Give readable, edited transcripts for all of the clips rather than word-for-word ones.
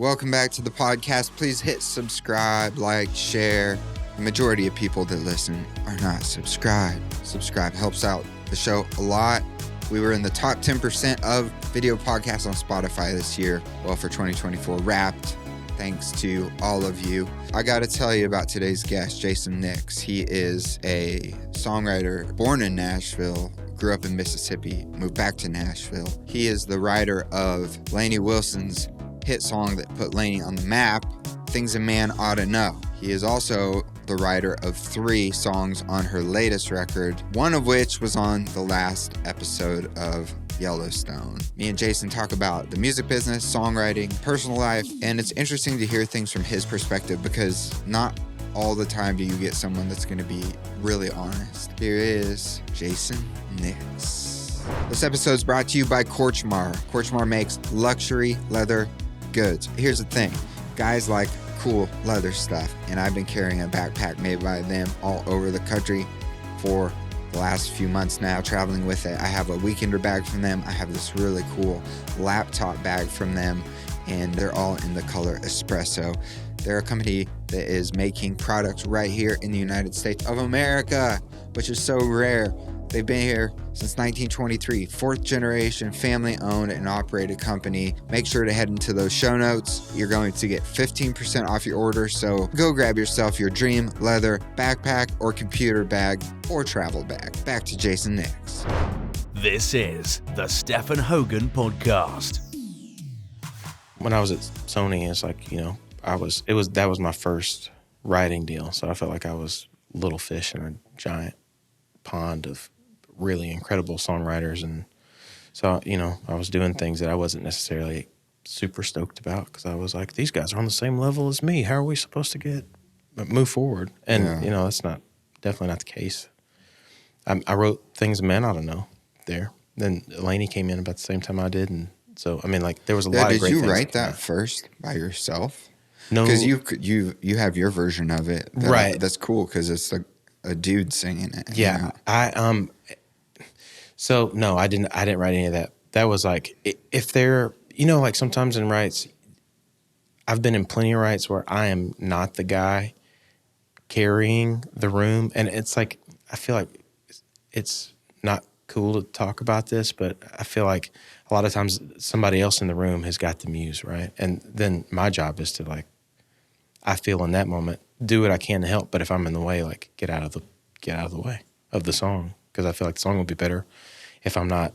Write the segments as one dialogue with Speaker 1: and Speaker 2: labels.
Speaker 1: Welcome back to the podcast. Please hit subscribe, like, share. The majority of people that listen are not subscribed. Subscribe helps out the show a lot. We were in the top 10% of video podcasts on Spotify this year. Well, for 2024 Wrapped. Thanks to all of you. I got to tell you about today's guest, Jason Nix. He is a songwriter born in Nashville, grew up in Mississippi, moved back to Nashville. He is the writer of Lainey Wilson's hit song that put Lainey on the map, Things a Man Oughta Know. He is also the writer of 3 songs on her latest record, one of which was on the last episode of Yellowstone. Me and Jason talk about the music business, songwriting, personal life, and it's interesting to hear things from his perspective because not all the time do you get someone that's going to be really honest. Here is Jason Nix. This episode is brought to you by Korchmar. Korchmar makes luxury leather goods. Here's the thing. Guys like cool leather stuff, and I've been carrying a backpack made by them all over the country for the last few months now, traveling with it. I have a weekender bag from them. I have this really cool laptop bag from them, and they're all in the color espresso. They're a company that is making products right here in the United States of America, which is so rare. They've been here since 1923, 4th generation, family-owned and operated company. Make sure to head into those show notes. You're going to get 15% off your order, so go grab yourself your dream leather backpack or computer bag or travel bag. Back to Jason Nix.
Speaker 2: This is the Stephan Hogan Podcast.
Speaker 3: When I was at Sony, it's like, that was my first writing deal, so I felt like I was a little fish in a giant pond of really incredible songwriters. And so, I was doing things that I wasn't necessarily super stoked about because I was like, these guys are on the same level as me. How are we supposed to move forward? And, that's definitely not the case. I wrote Things a Man Oughta Know there. Then Lainey came in about the same time I did. And so, there was a lot of great things.
Speaker 1: Did you write that first by yourself?
Speaker 3: No.
Speaker 1: Because you have your version of it.
Speaker 3: Right.
Speaker 1: That's cool because it's a dude singing it.
Speaker 3: Yeah. So no, I didn't write any of that. That was like, if they're, like sometimes in writes, I've been in plenty of writes where I am not the guy carrying the room. And it's like, I feel like it's not cool to talk about this, but I feel like a lot of times somebody else in the room has got the muse, right? And then my job is to I feel in that moment, do what I can to help. But if I'm in the way, get out of the way of the song, because I feel like the song will be better if I'm not,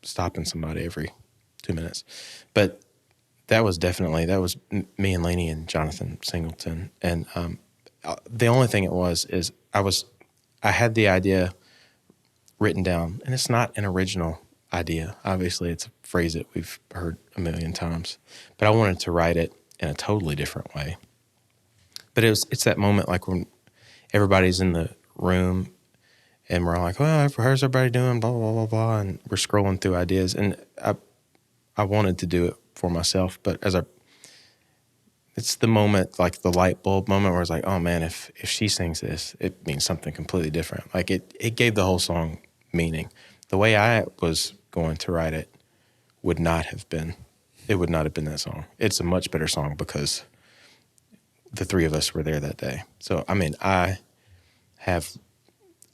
Speaker 3: stopping somebody every 2 minutes. But that was me and Lainey and Jonathan Singleton. And the only thing it was is I had the idea written down, and it's not an original idea. Obviously, it's a phrase that we've heard a million times, but I wanted to write it in a totally different way. But it's that moment when everybody's in the room and we're all like, well, how's everybody doing? Blah, blah, blah, blah. And we're scrolling through ideas. And I wanted to do it for myself, but it's the moment, the light bulb moment where it's like, oh man, if she sings this, it means something completely different. It gave the whole song meaning. The way I was going to write it would not have been that song. It's a much better song because the 3 of us were there that day. So, I have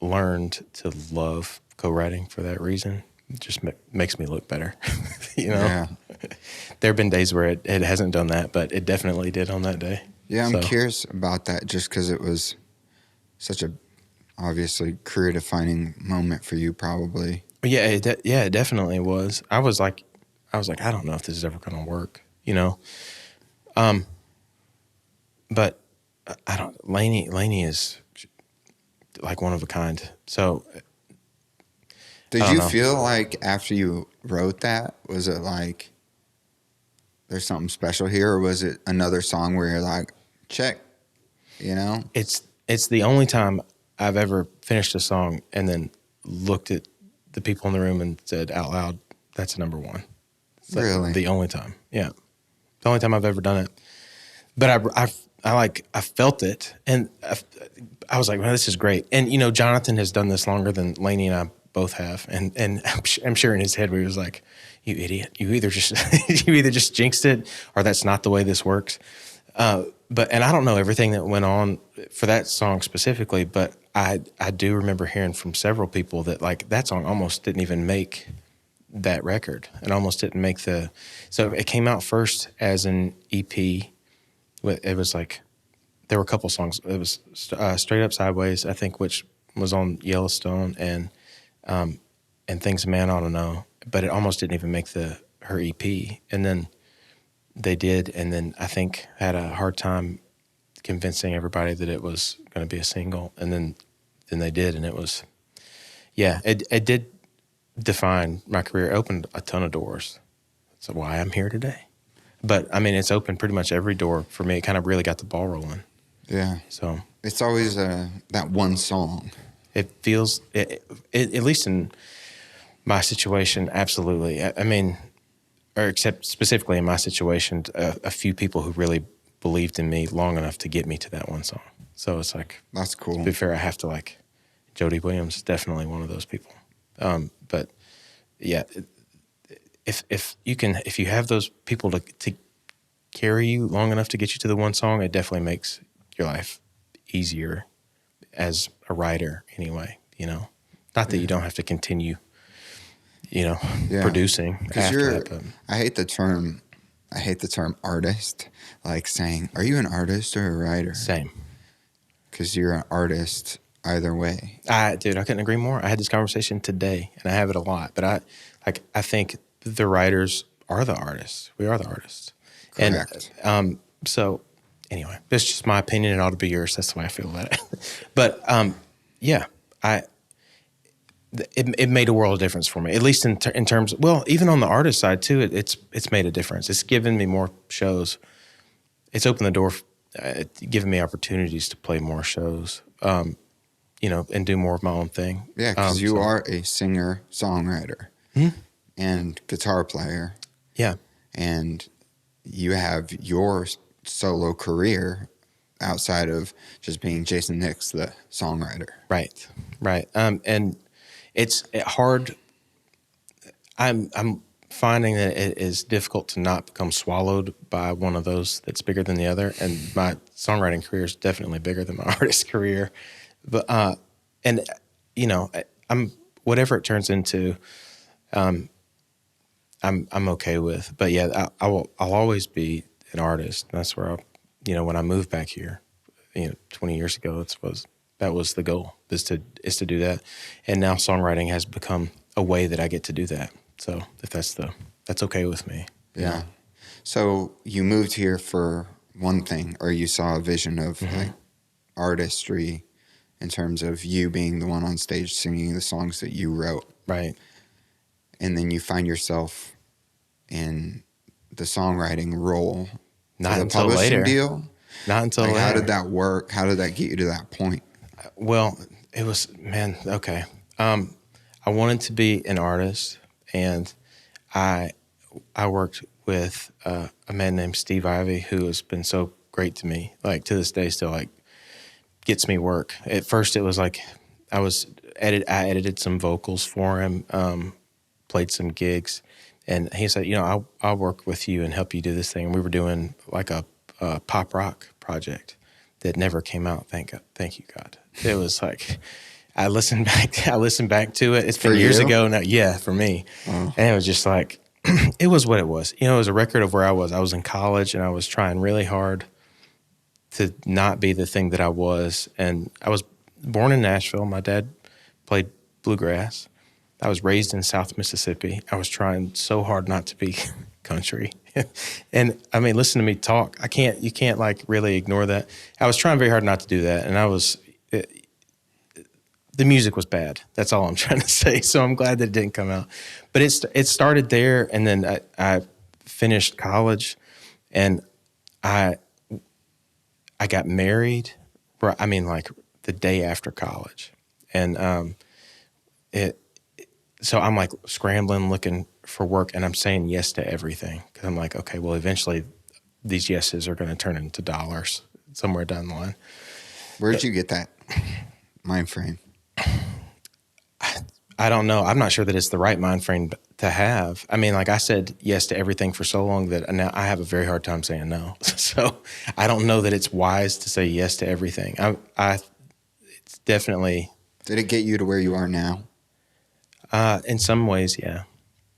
Speaker 3: learned to love co-writing for that reason. It just makes me look better, Yeah. There have been days where it hasn't done that, but it definitely did on that day.
Speaker 1: Yeah, I'm curious about that just because it was such a obviously career-defining moment for you probably.
Speaker 3: Yeah, it definitely was. I was like, I don't know if this is ever going to work, But I don't. Lainey is one of a kind. So,
Speaker 1: did you feel like after you wrote that, was it like there's something special here, or was it another song where you're like, check,
Speaker 3: It's the only time I've ever finished a song and then looked at the people in the room and said out loud, "That's number one."
Speaker 1: Really?
Speaker 3: The only time, yeah, the only time I've ever done it. But I felt it, and I was like, "Man, this is great." And Jonathan has done this longer than Lainey and I both have, and I'm sure in his head he was like, you idiot. You either just jinxed it, or that's not the way this works. And I don't know everything that went on for that song specifically, but I do remember hearing from several people that like that song almost didn't even make that record. It almost didn't make so it came out first as an EP. It was like, there were a couple songs. It was Straight Up Sideways, I think, which was on Yellowstone, and Things a Man Oughta Know, but it almost didn't even make her EP. And then they did, and then I think had a hard time convincing everybody that it was going to be a single, and then they did, and it was, it did define my career. It opened a ton of doors. That's why I'm here today. But I mean, it's opened pretty much every door for me. It kind of really got the ball rolling. Yeah. So
Speaker 1: it's always that one song.
Speaker 3: It feels, at least in my situation, absolutely. I mean, or except specifically in my situation, a few people who really believed in me long enough to get me to that one song. So it's like,
Speaker 1: that's cool.
Speaker 3: To be fair, I have to like, Jody Williams is definitely one of those people. But yeah, if you have those people to carry you long enough to get you to the one song, it definitely makes your life easier as a writer anyway, you know. Not that you don't have to continue, you know, producing after that. But
Speaker 1: I hate the term artist, like saying, are you an artist or a writer?
Speaker 3: Same.
Speaker 1: Because you're an artist either way.
Speaker 3: Dude, I couldn't agree more. I had this conversation today, and I have it a lot, but I think the writers are the artists. We are the artists.
Speaker 1: Correct.
Speaker 3: And so anyway, that's just my opinion. It ought to be yours. That's the way I feel about it. But it made a world of difference for me, at least in terms. Well, even on the artist side too, it's made a difference. It's given me more shows. It's opened the door, given me opportunities to play more shows, you know, and do more of my own thing.
Speaker 1: Yeah, because you are a singer, songwriter, and guitar player.
Speaker 3: Yeah,
Speaker 1: and you have your solo career outside of just being Jason Nix, the songwriter.
Speaker 3: Right. And it's hard. I'm finding that it is difficult to not become swallowed by one of those that's bigger than the other. And my songwriting career is definitely bigger than my artist career. But and you know, I'm whatever it turns into, I'm okay with. But yeah, I'll always be an artist. That's where when I moved back here, 20 years ago, that was the goal, is to do that. And now songwriting has become a way that I get to do that. So if that's okay with me.
Speaker 1: Yeah. So you moved here for one thing, or you saw a vision of like artistry in terms of you being the one on stage singing the songs that you wrote.
Speaker 3: Right.
Speaker 1: And then you find yourself in the songwriting role.
Speaker 3: Not until later.
Speaker 1: Deal.
Speaker 3: Not until later.
Speaker 1: How did that work? How did that get you to that point?
Speaker 3: Well, it was, okay. I wanted to be an artist, and I worked with a man named Steve Ivey, who has been so great to me. Like to this day, still like gets me work. At first, it was like I edited some vocals for him, played some gigs, and he said, I'll work with you and help you do this thing. And we were doing like a pop rock project that never came out. Thank you, God. It was like I listened back to it. It's been years ago now. Yeah, for me. And it was just like it was what it was. It was a record of where I was. I was in college and I was trying really hard to not be the thing that I was. And I was born in Nashville. My dad played bluegrass. I was raised in South Mississippi. I was trying so hard not to be country. And I mean, listen to me talk. You can't like really ignore that. I was trying very hard not to do that. And the music was bad. That's all I'm trying to say. So I'm glad that it didn't come out. But it started there. And then I finished college and I got married. I mean, like the day after college. And so I'm like scrambling, looking for work, and I'm saying yes to everything because I'm like, okay, well, eventually these yeses are going to turn into dollars somewhere down the line.
Speaker 1: Where'd you get that mind frame?
Speaker 3: I don't know. I'm not sure that it's the right mind frame to have. I mean, like I said yes to everything for so long that now I have a very hard time saying no. So I don't know that it's wise to say yes to everything. It's definitely.
Speaker 1: Did it get you to where you are now?
Speaker 3: In some ways, yeah.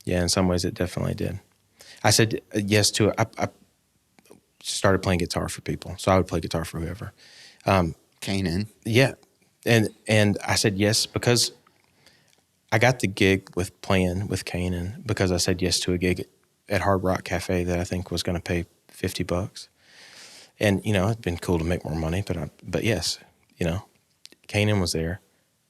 Speaker 3: Yeah, in some ways it definitely did. I said yes to it. I started playing guitar for people. So I would play guitar for whoever.
Speaker 1: Canaan.
Speaker 3: Yeah. And I said yes because I got the gig with playing with Canaan because I said yes to a gig at Hard Rock Cafe that I think was going to pay $50. And, you know, it'd been cool to make more money, but yes, you know, Canaan was there.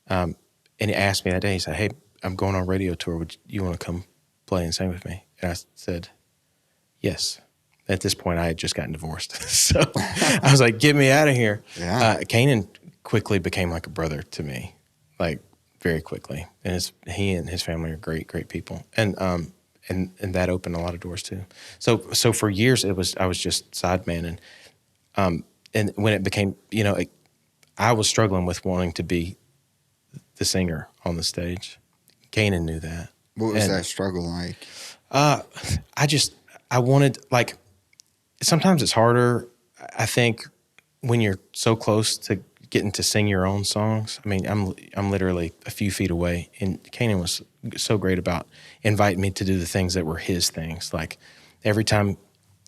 Speaker 3: And he asked me that day, he said, hey, I'm going on a radio tour. Would you want to come play and sing with me? And I said, yes. At this point, I had just gotten divorced. So I was like, get me out of here.
Speaker 1: Yeah.
Speaker 3: Canaan quickly became like a brother to me, like very quickly. And he and his family are great, great people. And that opened a lot of doors too. So for years, I was just sideman. And when it became, you know, I was struggling with wanting to be the singer on the stage. Canaan knew that.
Speaker 1: What was that struggle like?
Speaker 3: I wanted, like, sometimes it's harder, I think, when you're so close to getting to sing your own songs. I mean, I'm literally a few feet away, and Canaan was so great about inviting me to do the things that were his things. Like, every time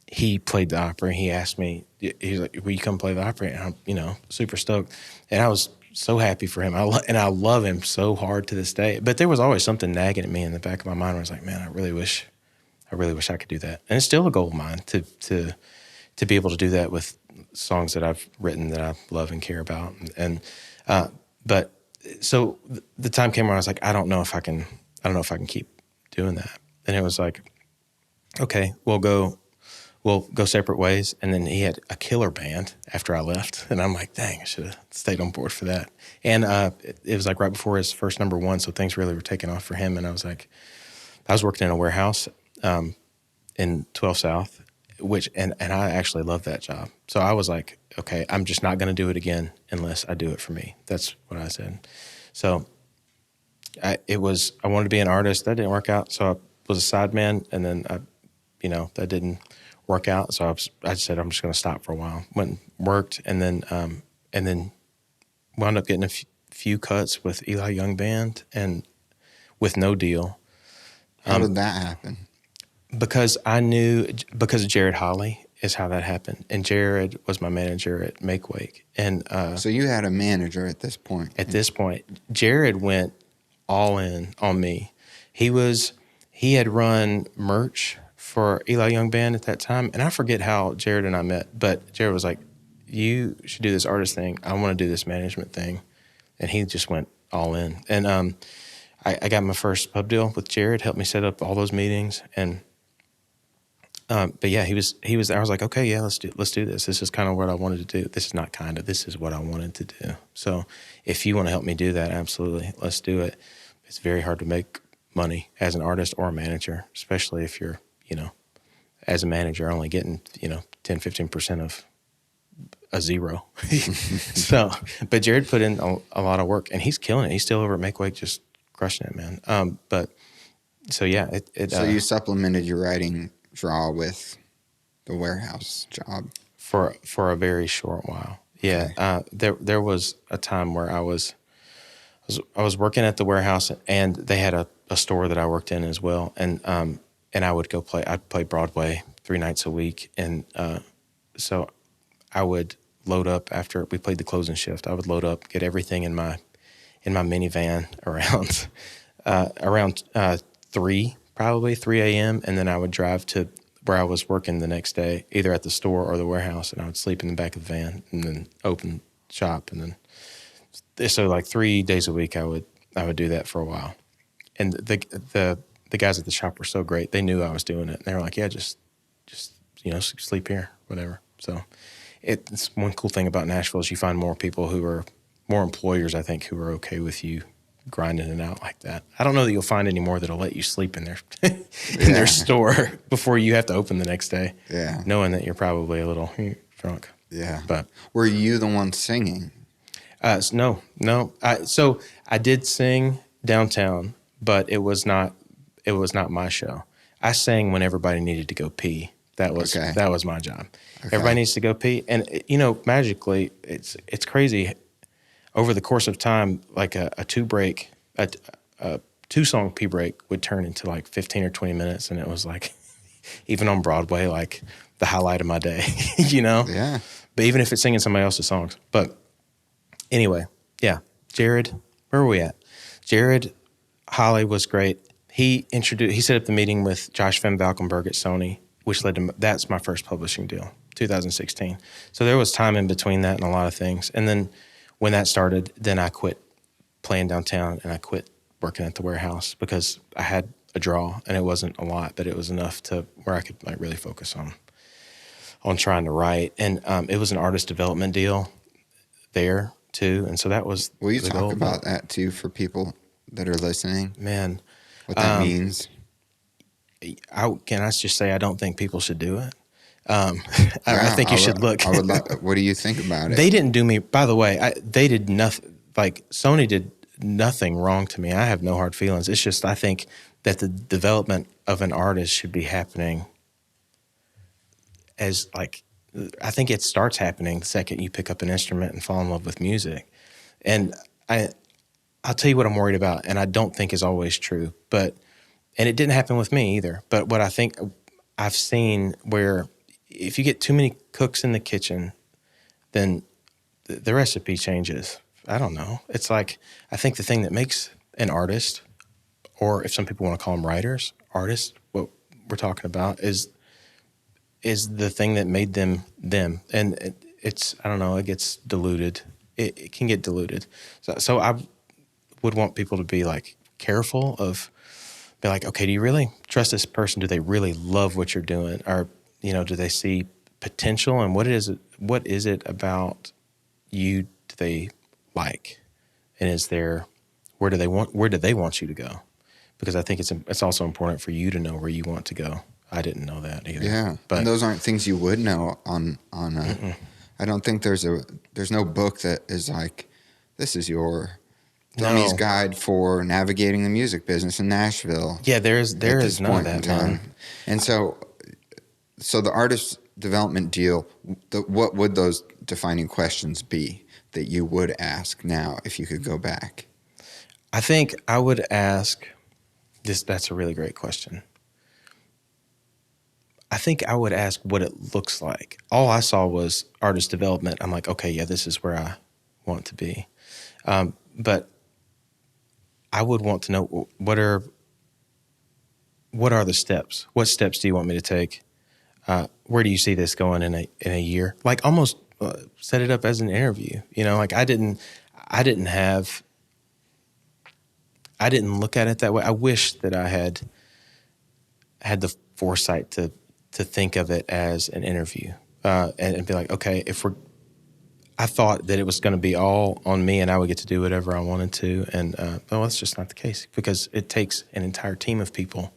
Speaker 3: he played the opera, he asked me, he's like, will you come play the opera? And I'm, you know, super stoked. And I was so happy for him. And I love him so hard to this day. But there was always something nagging at me in the back of my mind where I was like, man, I really wish I could do that. And it's still a goal of mine to be able to do that with songs that I've written that I love and care about. But so the time came where I was like, I don't know if I can keep doing that. And it was like, okay, we'll go separate ways. And then he had a killer band after I left. And I'm like, dang, I should have stayed on board for that. And it was like right before his first number one. So things really were taking off for him. And I was working in a warehouse in 12 South, and I actually loved that job. So I was like, okay, I'm just not going to do it again unless I do it for me. That's what I said. So I wanted to be an artist. That didn't work out. So I was a sideman, and then that didn't work out. So I said, I'm just going to stop for a while. Went and worked, and then wound up getting a few cuts with Eli Young Band and with No Deal.
Speaker 1: How did that happen?
Speaker 3: Because of Jared Holly is how that happened. And Jared was my manager at Make Wake. And
Speaker 1: so you had a manager at this point.
Speaker 3: At this point, Jared went all in on me. He had run merch for Eli Young Band at that time. And I forget how Jared and I met, but Jared was like, you should do this artist thing. I want to do this management thing. And he just went all in. And I got my first pub deal with Jared, helped me set up all those meetings. And but yeah, he was I was like, okay, yeah, let's do this. This is kind of what I wanted to do. This is what I wanted to do. So if you want to help me do that, absolutely, let's do it. It's very hard to make money as an artist or a manager, especially if you're, as a manager, only getting, 10-15% of a zero. So, but Jared put in a lot of work, and he's killing it. He's still over at Make Wake, just crushing it, man. But so yeah,
Speaker 1: so you supplemented your writing draw with the warehouse job
Speaker 3: for a very short while. Yeah. Okay. There was a time where I was working at the warehouse, and they had a store that I worked in as well. And I would I'd play Broadway 3 nights a week. And so I would load up after we played the closing shift. I would load up, get everything in my minivan around 3 a.m. And then I would drive to where I was working the next day, either at the store or the warehouse, and I would sleep in the back of the van and then open shop. And then, so like 3 days a week, I would do that for a while. And the guys at the shop were so great. They knew I was doing it. And they were like, yeah, just sleep here, whatever. So it's one cool thing about Nashville is you find more employers, I think, who are okay with you grinding it out like that. I don't know that you'll find any more that'll let you sleep in their their store before you have to open the next day.
Speaker 1: Yeah,
Speaker 3: knowing that you're probably a little drunk.
Speaker 1: Yeah,
Speaker 3: but
Speaker 1: were you the one singing?
Speaker 3: No. So I did sing downtown, but it was not it was not my show. I sang when everybody needed to go pee. That was my job. Okay. Everybody needs to go pee, and magically, it's crazy. Over the course of time, like a 2-song pee break would turn into like 15 or 20 minutes, and it was like, even on Broadway, like the highlight of my day,
Speaker 1: Yeah.
Speaker 3: But even if it's singing somebody else's songs. But anyway, yeah, Jared, where were we at? Jared Holly was great. He set up the meeting with Josh Van Valkenburg at Sony, which led to, that's my first publishing deal, 2016. So there was time in between that and a lot of things. And then when that started, then I quit playing downtown and I quit working at the warehouse because I had a draw, and it wasn't a lot, but it was enough to where I could like really focus on trying to write. And it was an artist development deal there too. And so that was
Speaker 1: Will you talk about that too for people that are listening?
Speaker 3: Man,
Speaker 1: what that means?
Speaker 3: Can I just say I don't think people should do it. I think you should look.
Speaker 1: What do you think about it?
Speaker 3: They didn't do me. By the way, they did nothing. Like Sony did nothing wrong to me. I have no hard feelings. It's just I think that the development of an artist should be happening as like, I think it starts happening the second you pick up an instrument and fall in love with music. And I'll tell you what I'm worried about, and I don't think is always true, and it didn't happen with me either. But what I think I've seen where if you get too many cooks in the kitchen, then the recipe changes. I don't know. It's like, I think the thing that makes an artist, or if some people want to call them writers, artists, what we're talking about is the thing that made them them. And it's, I don't know, it gets diluted. It can get diluted. So I would want people to be like careful of, be like, okay, do you really trust this person? Do they really love what you're doing? Or, do they see potential? And what is it about you do they like? And where do they want you to go? Because I think it's also important for you to know where you want to go. I didn't know that either.
Speaker 1: Yeah, but, and those aren't things you would know on I don't think there's no book that is like, this is your Dummies Guide for navigating the music business in Nashville.
Speaker 3: Yeah, there is none of that, man.
Speaker 1: And so the artist development deal, what would those defining questions be that you would ask now if you could go back?
Speaker 3: I think I would ask this. That's a really great question. I think I would ask what it looks like. All I saw was artist development. I'm like, okay, yeah, this is where I want to be. But I would want to know what are the steps? What steps do you want me to take? Where do you see this going in a year? Like almost set it up as an interview. Like I didn't look at it that way. I wish that I had the foresight to think of it as an interview and be like, okay, I thought that it was going to be all on me and I would get to do whatever I wanted to. And that's just not the case, because it takes an entire team of people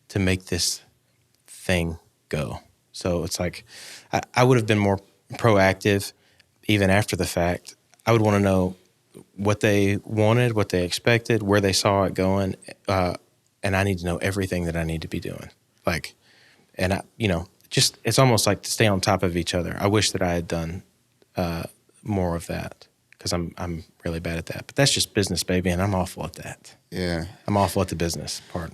Speaker 3: to make this thing go. So it's like, I would have been more proactive even after the fact. I would want to know what they wanted, what they expected, where they saw it going. And I need to know everything that I need to be doing. Like, and just, it's almost like to stay on top of each other. I wish that I had done more of that, because I'm really bad at that. But that's just business, baby, and I'm awful at that.
Speaker 1: Yeah.
Speaker 3: I'm awful at the business part.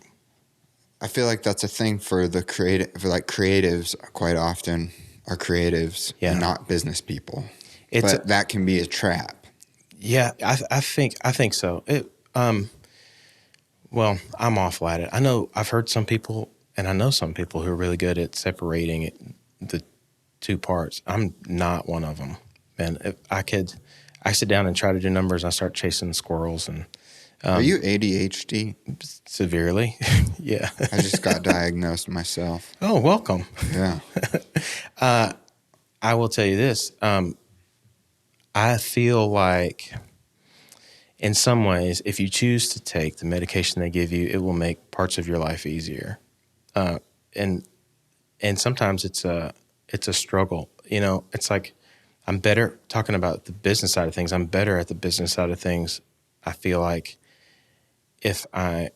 Speaker 1: I feel like that's a thing for creatives quite often are creatives and not business people. But that can be a trap.
Speaker 3: Yeah, I think so. Well, I'm awful at it. I've heard some people, and I know some people who are really good at separating the two parts. I'm not one of them. Man, if I sit down and try to do numbers, I start chasing squirrels. And
Speaker 1: are you ADHD?
Speaker 3: Severely, yeah.
Speaker 1: I just got diagnosed myself.
Speaker 3: Oh, welcome.
Speaker 1: Yeah.
Speaker 3: I will tell you this. I feel like in some ways, if you choose to take the medication they give you, it will make parts of your life easier. And sometimes it's a struggle. It's like, I'm better talking about the business side of things. I'm better at the business side of things. I feel like if I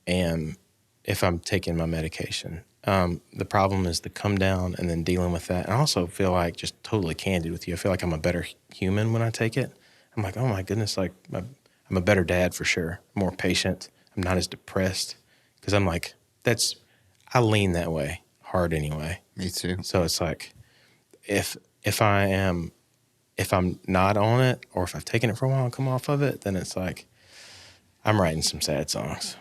Speaker 3: am if I'm taking my medication. The problem is the come down and then dealing with that. And I also feel like, just totally candid with you, I feel like I'm a better human when I take it. I'm like, oh my goodness, like I'm a better dad for sure, more patient. I'm not as depressed because I'm like, I lean that way hard anyway.
Speaker 1: Me too.
Speaker 3: So it's like, if I'm not on it, or if I've taken it for a while and come off of it, then it's like I'm writing some sad songs.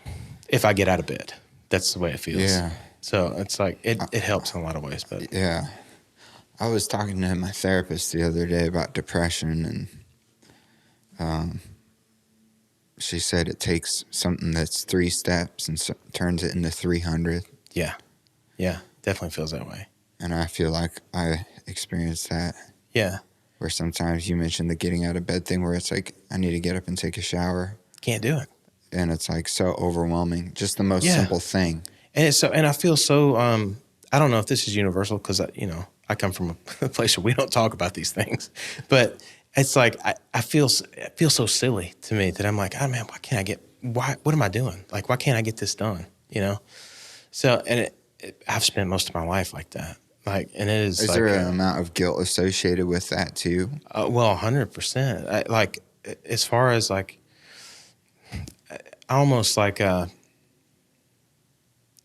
Speaker 3: If I get out of bed, that's the way it feels.
Speaker 1: Yeah.
Speaker 3: So it's like it helps in a lot of ways. But
Speaker 1: yeah, I was talking to my therapist the other day about depression, and she said it takes something that's 3 steps and turns it into 300.
Speaker 3: yeah, definitely feels that way.
Speaker 1: And I feel like I experienced that.
Speaker 3: Yeah,
Speaker 1: Where sometimes you mentioned the getting out of bed thing, where it's like, I need to get up and take a shower.
Speaker 3: can't do it.
Speaker 1: And it's like so overwhelming. Just the most simple thing.
Speaker 3: And it's so, and I feel so. I don't know if this is universal because I come from a place where we don't talk about these things, but it's like I feel so silly to me that I'm like, oh man, what am I doing? Like, why can't I get this done? So, and I've spent most of my life like that. Like, and it is.
Speaker 1: Is
Speaker 3: like,
Speaker 1: there an amount of guilt associated with that too?
Speaker 3: Well, 100%. Like, as far as like, almost like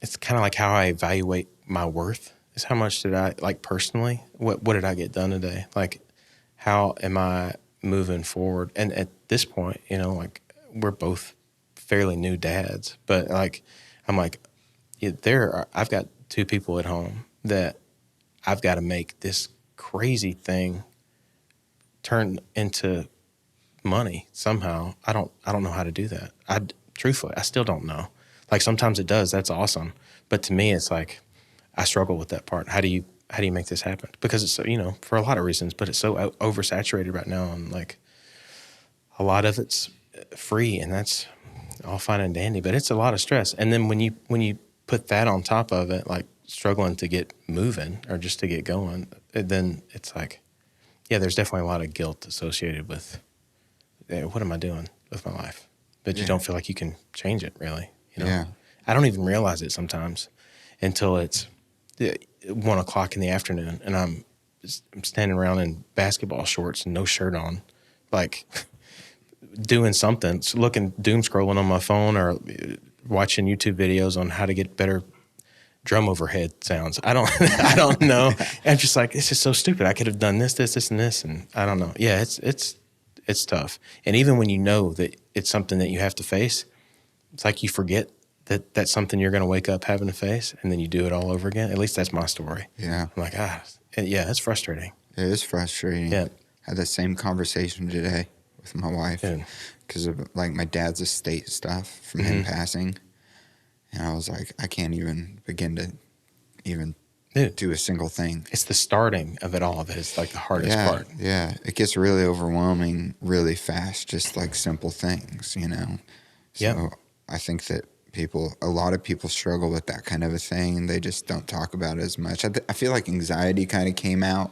Speaker 3: it's kind of like how I evaluate my worth. Is how much did I, like, personally, what did I get done today? Like, how am I moving forward? And at this point, like, we're both fairly new dads, but like, I'm like, I've got 2 people at home that I've got to make this crazy thing turn into money somehow. I don't know how to do that. Truthfully, I still don't know. Like, sometimes it does. That's awesome. But to me, it's like, I struggle with that part. How do you make this happen? Because it's so, for a lot of reasons, but it's so oversaturated right now. And like, a lot of it's free, and that's all fine and dandy, but it's a lot of stress. And then when you put that on top of it, like struggling to get moving or just to get going, then it's like, yeah, there's definitely a lot of guilt associated with, what am I doing with my life? But you don't feel like you can change it, really.
Speaker 1: Yeah.
Speaker 3: I don't even realize it sometimes until it's 1 o'clock in the afternoon, and I'm standing around in basketball shorts and no shirt on, like doing something, doom scrolling on my phone or watching YouTube videos on how to get better drum overhead sounds. I don't know. I'm just like, it's just so stupid. I could have done this, and this, and I don't know. Yeah, it's tough. And even when you know that it's something that you have to face, it's like you forget that that's something you're going to wake up having to face, and then you do it all over again. At least that's my story. Yeah. I'm like, yeah, it's frustrating.
Speaker 1: It is frustrating.
Speaker 3: Yeah.
Speaker 1: I had the same conversation today with my wife because of like my dad's estate stuff from him passing. And I was like, I can't even begin to do a single thing.
Speaker 3: It's the starting of it all that is like the hardest part.
Speaker 1: Yeah. It gets really overwhelming really fast, just like simple things, So I think that a lot of people struggle with that kind of a thing. They just don't talk about it as much. I feel like anxiety kind of came out.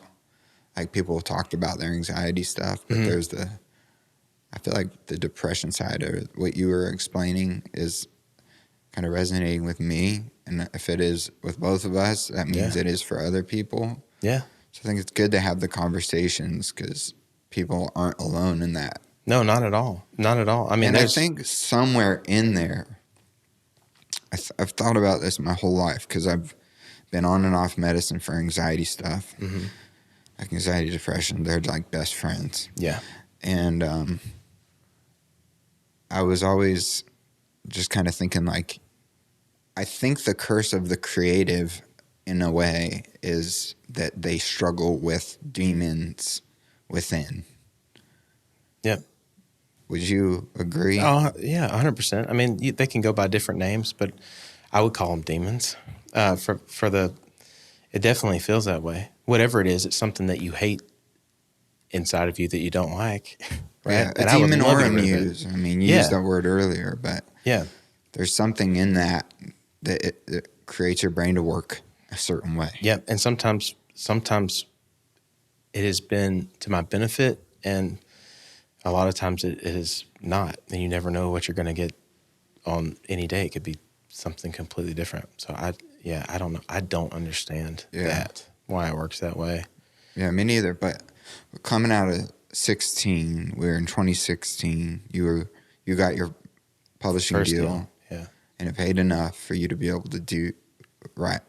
Speaker 1: Like, people talked about their anxiety stuff, but there's I feel like the depression side of what you were explaining is kind of resonating with me. And if it is with both of us, that means it is for other people. Yeah. So I think it's good to have the conversations because people aren't alone in that.
Speaker 3: No, not at all. Not at all. I mean,
Speaker 1: I think somewhere in there, I've thought about this my whole life because I've been on and off medicine for anxiety stuff. Like anxiety, depression, they're like best friends. Yeah. And I was always just kind of thinking like, I think the curse of the creative in a way is that they struggle with demons within. Yep. Would you agree?
Speaker 3: Yeah, 100%. I mean, they can go by different names, but I would call them demons. It definitely feels that way. Whatever it is, it's something that you hate inside of you that you don't like. Right?
Speaker 1: Yeah, a demon or a muse. I mean, you used that word earlier, but there's something in that it creates your brain to work a certain way.
Speaker 3: Yeah, and sometimes it has been to my benefit, and a lot of times it is not, and you never know what you're going to get on any day. It could be something completely different. So I don't know. I don't understand that, why it works that way.
Speaker 1: Yeah, me neither. But coming out of 16, we were in 2016. You got your publishing deal.
Speaker 3: Yeah.
Speaker 1: And it paid enough for you to be able to do write.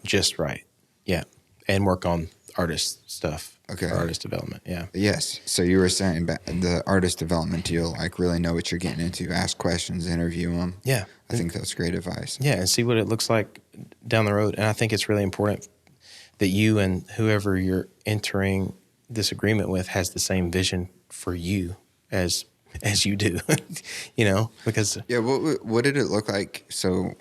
Speaker 3: Just right. Yeah. And work on artist stuff.
Speaker 1: Okay.
Speaker 3: Artist development. Yeah.
Speaker 1: Yes. So you were saying the artist development deal, like really know what you're getting into, ask questions, interview them.
Speaker 3: Yeah.
Speaker 1: I think that's great advice.
Speaker 3: Yeah. And see what it looks like down the road. And I think it's really important that you and whoever you're entering this agreement with has the same vision for you as you do, because.
Speaker 1: Yeah. What did it look like? So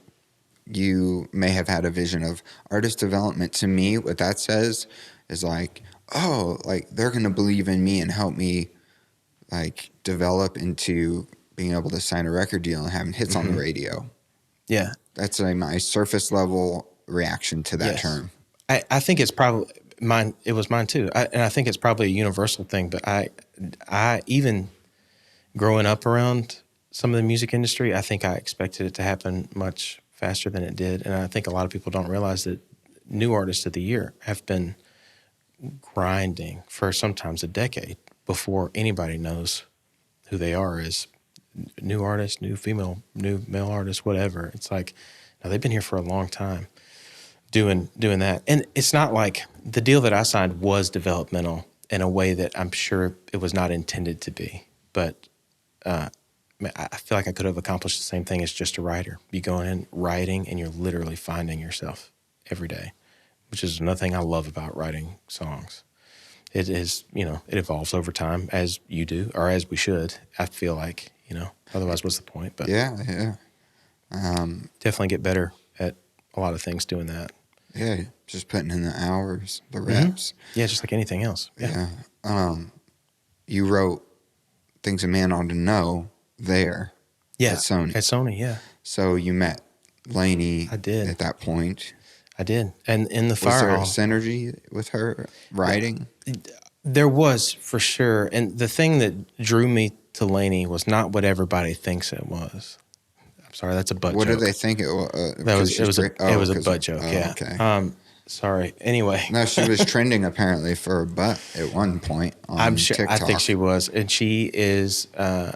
Speaker 1: you may have had a vision of artist development. To me, what that says is like, oh, like they're going to believe in me and help me like develop into being able to sign a record deal and having hits on the radio.
Speaker 3: Yeah.
Speaker 1: That's my surface level reaction to that term.
Speaker 3: I think it's probably mine. It was mine too. And I think it's probably a universal thing, but I even growing up around some of the music industry, I think I expected it to happen much faster than it did. And I think a lot of people don't realize that new artists of the year have been grinding for sometimes a decade before anybody knows who they are as new artists, new female, new male artists, whatever. It's like, now they've been here for a long time doing that. And it's not like the deal that I signed was developmental in a way that I'm sure it was not intended to be. But I feel like I could have accomplished the same thing as just a writer. You go in writing and you're literally finding yourself every day, which is another thing I love about writing songs. It is, it evolves over time as you do, or as we should. I feel like, otherwise what's the point? But
Speaker 1: yeah.
Speaker 3: Definitely get better at a lot of things doing that.
Speaker 1: Yeah, just putting in the hours, the reps.
Speaker 3: Yeah, just like anything else.
Speaker 1: Yeah. You wrote Things a Man Oughta Know there at Sony.
Speaker 3: At Sony, yeah.
Speaker 1: So you met Lainey
Speaker 3: I did.
Speaker 1: At that point.
Speaker 3: I did. And in the fire hall.
Speaker 1: Was there a synergy with her writing?
Speaker 3: There was, for sure. And the thing that drew me to Lainey was not what everybody thinks it was. I'm sorry, that's a butt joke.
Speaker 1: What do they think it was?
Speaker 3: It was a butt joke, yeah.
Speaker 1: Okay.
Speaker 3: Sorry. Anyway.
Speaker 1: No, she was trending apparently for a butt at one point on TikTok.
Speaker 3: I think she was. And she is, I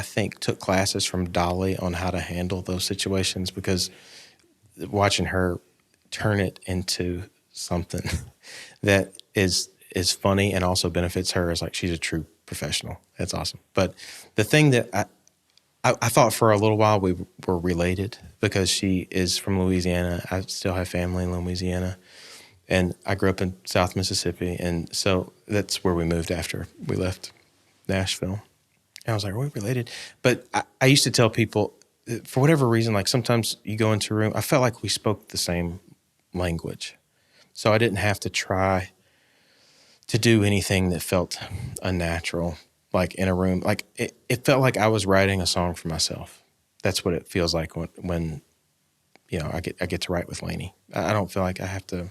Speaker 3: think, took classes from Dolly on how to handle those situations, because watching her turn it into something that is funny and also benefits her is like, she's a true professional. That's awesome. But the thing that I thought for a little while we were related, because she is from Louisiana. I still have family in Louisiana. And I grew up in South Mississippi. And so that's where we moved after we left Nashville. And I was like, are we related? But I used to tell people, for whatever reason, like sometimes you go into a room, I felt like we spoke the same language. So I didn't have to try to do anything that felt unnatural, like in a room. Like it felt like I was writing a song for myself. That's what it feels like when I get to write with Lainey. I don't feel like I have to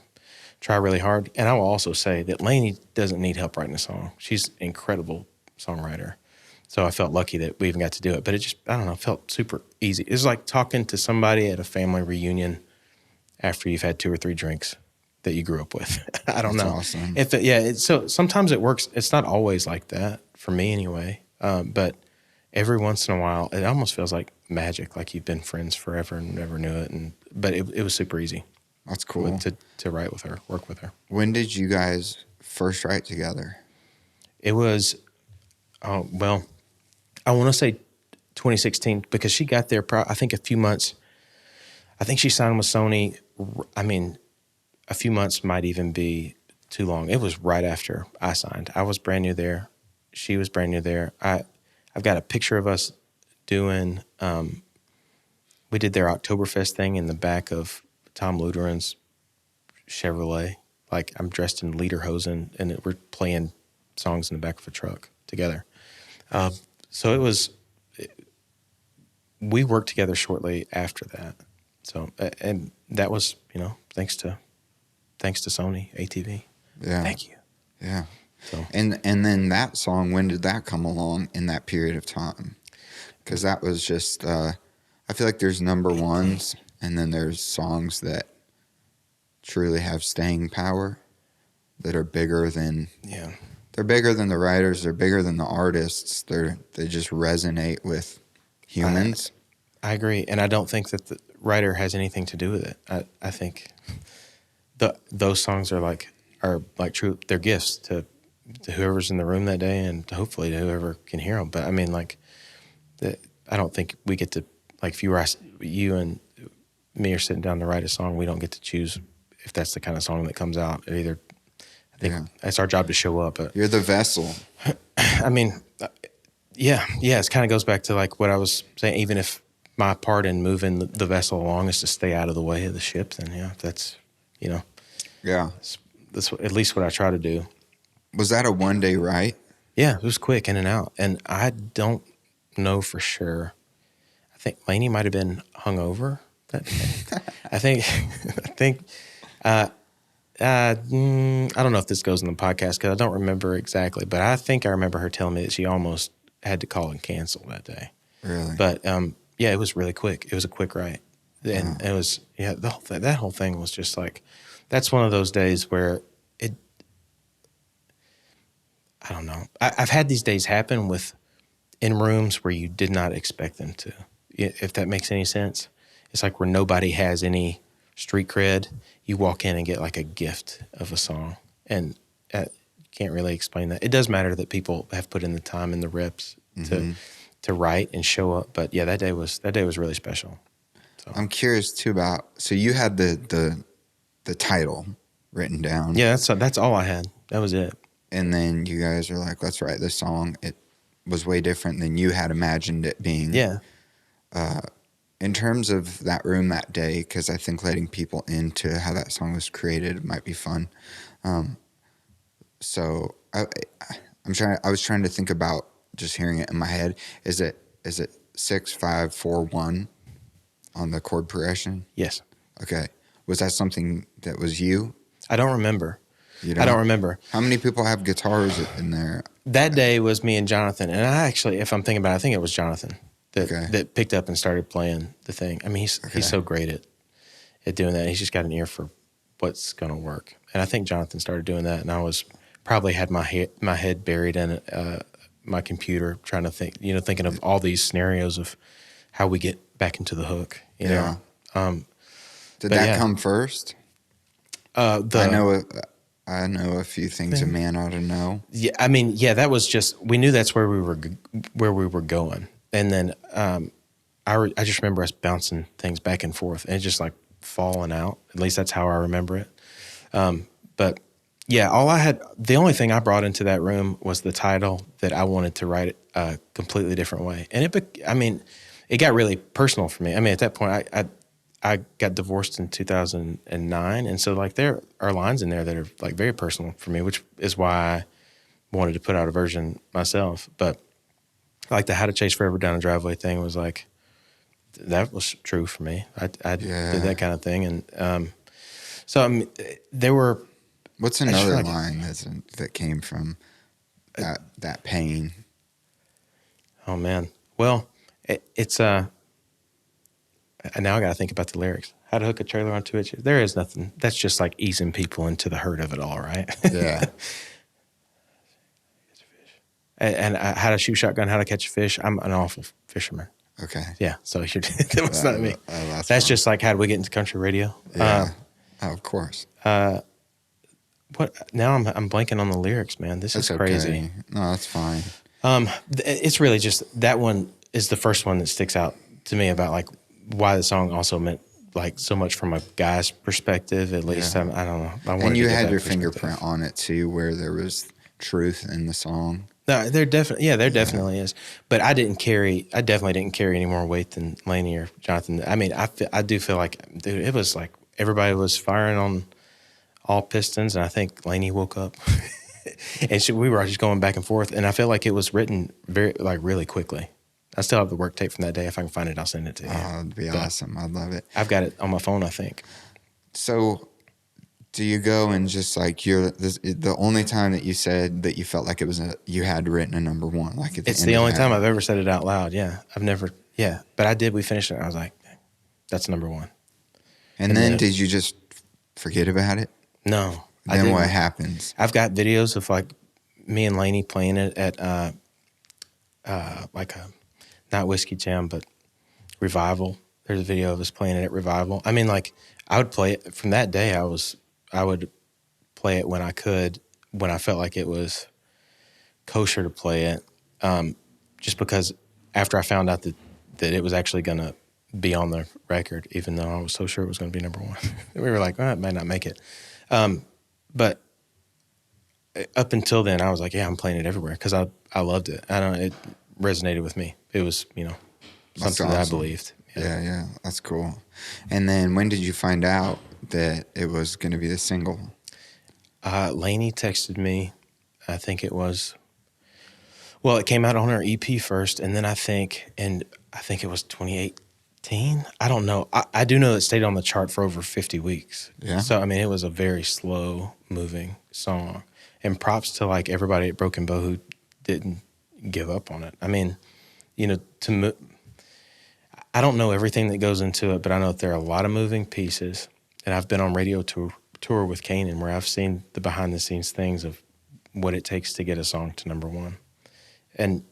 Speaker 3: try really hard. And I will also say that Lainey doesn't need help writing a song. She's an incredible songwriter. So I felt lucky that we even got to do it. But it just, I don't know, felt super easy. It was like talking to somebody at a family reunion after you've had 2 or 3 drinks that you grew up with. I don't know.
Speaker 1: Awesome.
Speaker 3: So sometimes it works. It's not always like that, for me anyway. But every once in a while, it almost feels like magic, like you've been friends forever and never knew it. But it was super easy.
Speaker 1: That's cool.
Speaker 3: To write with her, work with her.
Speaker 1: When did you guys first write together?
Speaker 3: It was, I want to say 2016, because she got there, I think a few months. I think she signed with Sony. I mean, a few months might even be too long. It was right after I signed. I was brand new there. She was brand new there. I've got a picture of us doing, we did their Oktoberfest thing in the back of Tom Luderan's Chevrolet. Like, I'm dressed in lederhosen, and we're playing songs in the back of a truck together. So we worked together shortly after that. So, and that was, thanks to Sony, ATV.
Speaker 1: Yeah.
Speaker 3: Thank you.
Speaker 1: Yeah.
Speaker 3: So.
Speaker 1: And then that song, when did that come along in that period of time? Because that was just, I feel like there's number ones, and then there's songs that truly have staying power, that are bigger than they're bigger than the writers, they're bigger than the artists. They just resonate with humans.
Speaker 3: I agree, and I don't think that the writer has anything to do with it. I think those songs are like true. They're gifts to whoever's in the room that day, and hopefully to whoever can hear them. But I mean, like, I don't think we get to, like, if you and me are sitting down to write a song, we don't get to choose if that's the kind of song that comes out. I think that's our job to show up.
Speaker 1: You're the vessel.
Speaker 3: I mean, it kind of goes back to like what I was saying. Even if my part in moving the vessel along is to stay out of the way of the ship, then that's, that's at least what I try to do.
Speaker 1: Was that a one-day write?
Speaker 3: Yeah, it was quick, in and out. And I don't know for sure. I think Lainey might have been hungover that day. I don't know if this goes in the podcast because I don't remember exactly, but I think I remember her telling me that she almost had to call and cancel that day.
Speaker 1: Really?
Speaker 3: But it was really quick. It was a quick write. And it was, that whole thing was just like, that's one of those days where I don't know. I've had these days happen in rooms where you did not expect them to, if that makes any sense. It's like where nobody has any street cred. You walk in and get like a gift of a song, and can't really explain that. It does matter that people have put in the time and the reps to write and show up. But yeah, that day was really special. So.
Speaker 1: I'm curious too so you had the title written down.
Speaker 3: Yeah, that's all I had. That was it.
Speaker 1: And then you guys are like, let's write this song. It was way different than you had imagined it being.
Speaker 3: Yeah.
Speaker 1: In terms of that room that day, because I think letting people into how that song was created might be fun. So I was trying to think about just hearing it in my head. Is it 6, 5, 4, 1 on the chord progression?
Speaker 3: Yes.
Speaker 1: Okay. Was that something that was you?
Speaker 3: I don't remember.
Speaker 1: I
Speaker 3: don't remember.
Speaker 1: How many people have guitars in there?
Speaker 3: That day was me and Jonathan. And I actually, if I'm thinking about it, I think it was Jonathan that picked up and started playing the thing. I mean, he's so great at doing that. He's just got an ear for what's going to work. And I think Jonathan started doing that. And I probably had my head buried in my computer trying to think, thinking of all these scenarios of how we get back into the hook, you know?
Speaker 1: Did that come first? I know a few things a man ought to know.
Speaker 3: Yeah, I mean, that was just, we knew that's where we were going, and then I just remember us bouncing things back and forth, and it just like falling out. At least that's how I remember it. But yeah, the only thing I brought into that room was the title that I wanted to write it a completely different way, and it got really personal for me. I mean, at that point, I got divorced in 2009, and so like there are lines in there that are like very personal for me, which is why I wanted to put out a version myself. But like the "How to Chase Forever Down a Driveway" thing was like, that was true for me. I did that kind of thing, and so I mean, there were.
Speaker 1: What's another line that came from that pain?
Speaker 3: Oh man, well, it's and now I got to think about the lyrics. How to hook a trailer on 2 inches. There is nothing. That's just like easing people into the hurt of it all, right?
Speaker 1: Yeah.
Speaker 3: And how to shoot shotgun, how to catch a fish. I'm an awful fisherman.
Speaker 1: Okay.
Speaker 3: Yeah. So that was not me. That's
Speaker 1: fun.
Speaker 3: just like, how do we get into country radio?
Speaker 1: Yeah. Of course.
Speaker 3: What? Now I'm blanking on the lyrics, man. This is crazy.
Speaker 1: Okay. No, that's fine.
Speaker 3: It's really just, that one is the first one that sticks out to me about like why the song also meant like so much from a guy's perspective, at least. I don't know.
Speaker 1: And you had your fingerprint on it too, where there was truth in the song.
Speaker 3: No, there definitely is. But I definitely didn't carry any more weight than Lainey or Jonathan. I mean, I do feel like, dude, it was like everybody was firing on all pistons, and I think Lainey woke up and we were just going back and forth, and I felt like it was written really quickly. I still have the work tape from that day. If I can find it, I'll send it to you.
Speaker 1: Oh, it'd be awesome. I'd love it.
Speaker 3: I've got it on my phone, I think.
Speaker 1: So do you go and just like the only time that you said that you felt like it was you had written a number one? Like
Speaker 3: it's the only time I've ever said it out loud. Yeah. I've never Yeah, but I did. We finished it. And I was like, that's number one.
Speaker 1: And then did you just forget about it?
Speaker 3: No.
Speaker 1: Then what happens?
Speaker 3: I've got videos of like me and Lainey playing it at like a, not Whiskey Jam, but Revival. There's a video of us playing it at Revival. I mean, like I would play it from that day. I would play it when I could, when I felt like it was kosher to play it. Just because after I found out that it was actually going to be on the record, even though I was so sure it was going to be number one. We were like, it might not make it. But up until then, I was like, yeah, I'm playing it everywhere because I loved it. It resonated with me. It was, something that I believed.
Speaker 1: Yeah, that's cool. And then when did you find out that it was going to be the single?
Speaker 3: Lainey texted me. I think it was, well, it came out on her EP first, and then I think it was 2018. I don't know. I do know it stayed on the chart for over 50 weeks.
Speaker 1: Yeah.
Speaker 3: So, I mean, it was a very slow moving song. And props to like everybody at Broken Bow who didn't give up on it. I mean, I don't know everything that goes into it, but I know that there are a lot of moving pieces. And I've been on radio tour with Kanan where I've seen the behind the scenes things of what it takes to get a song to number one. And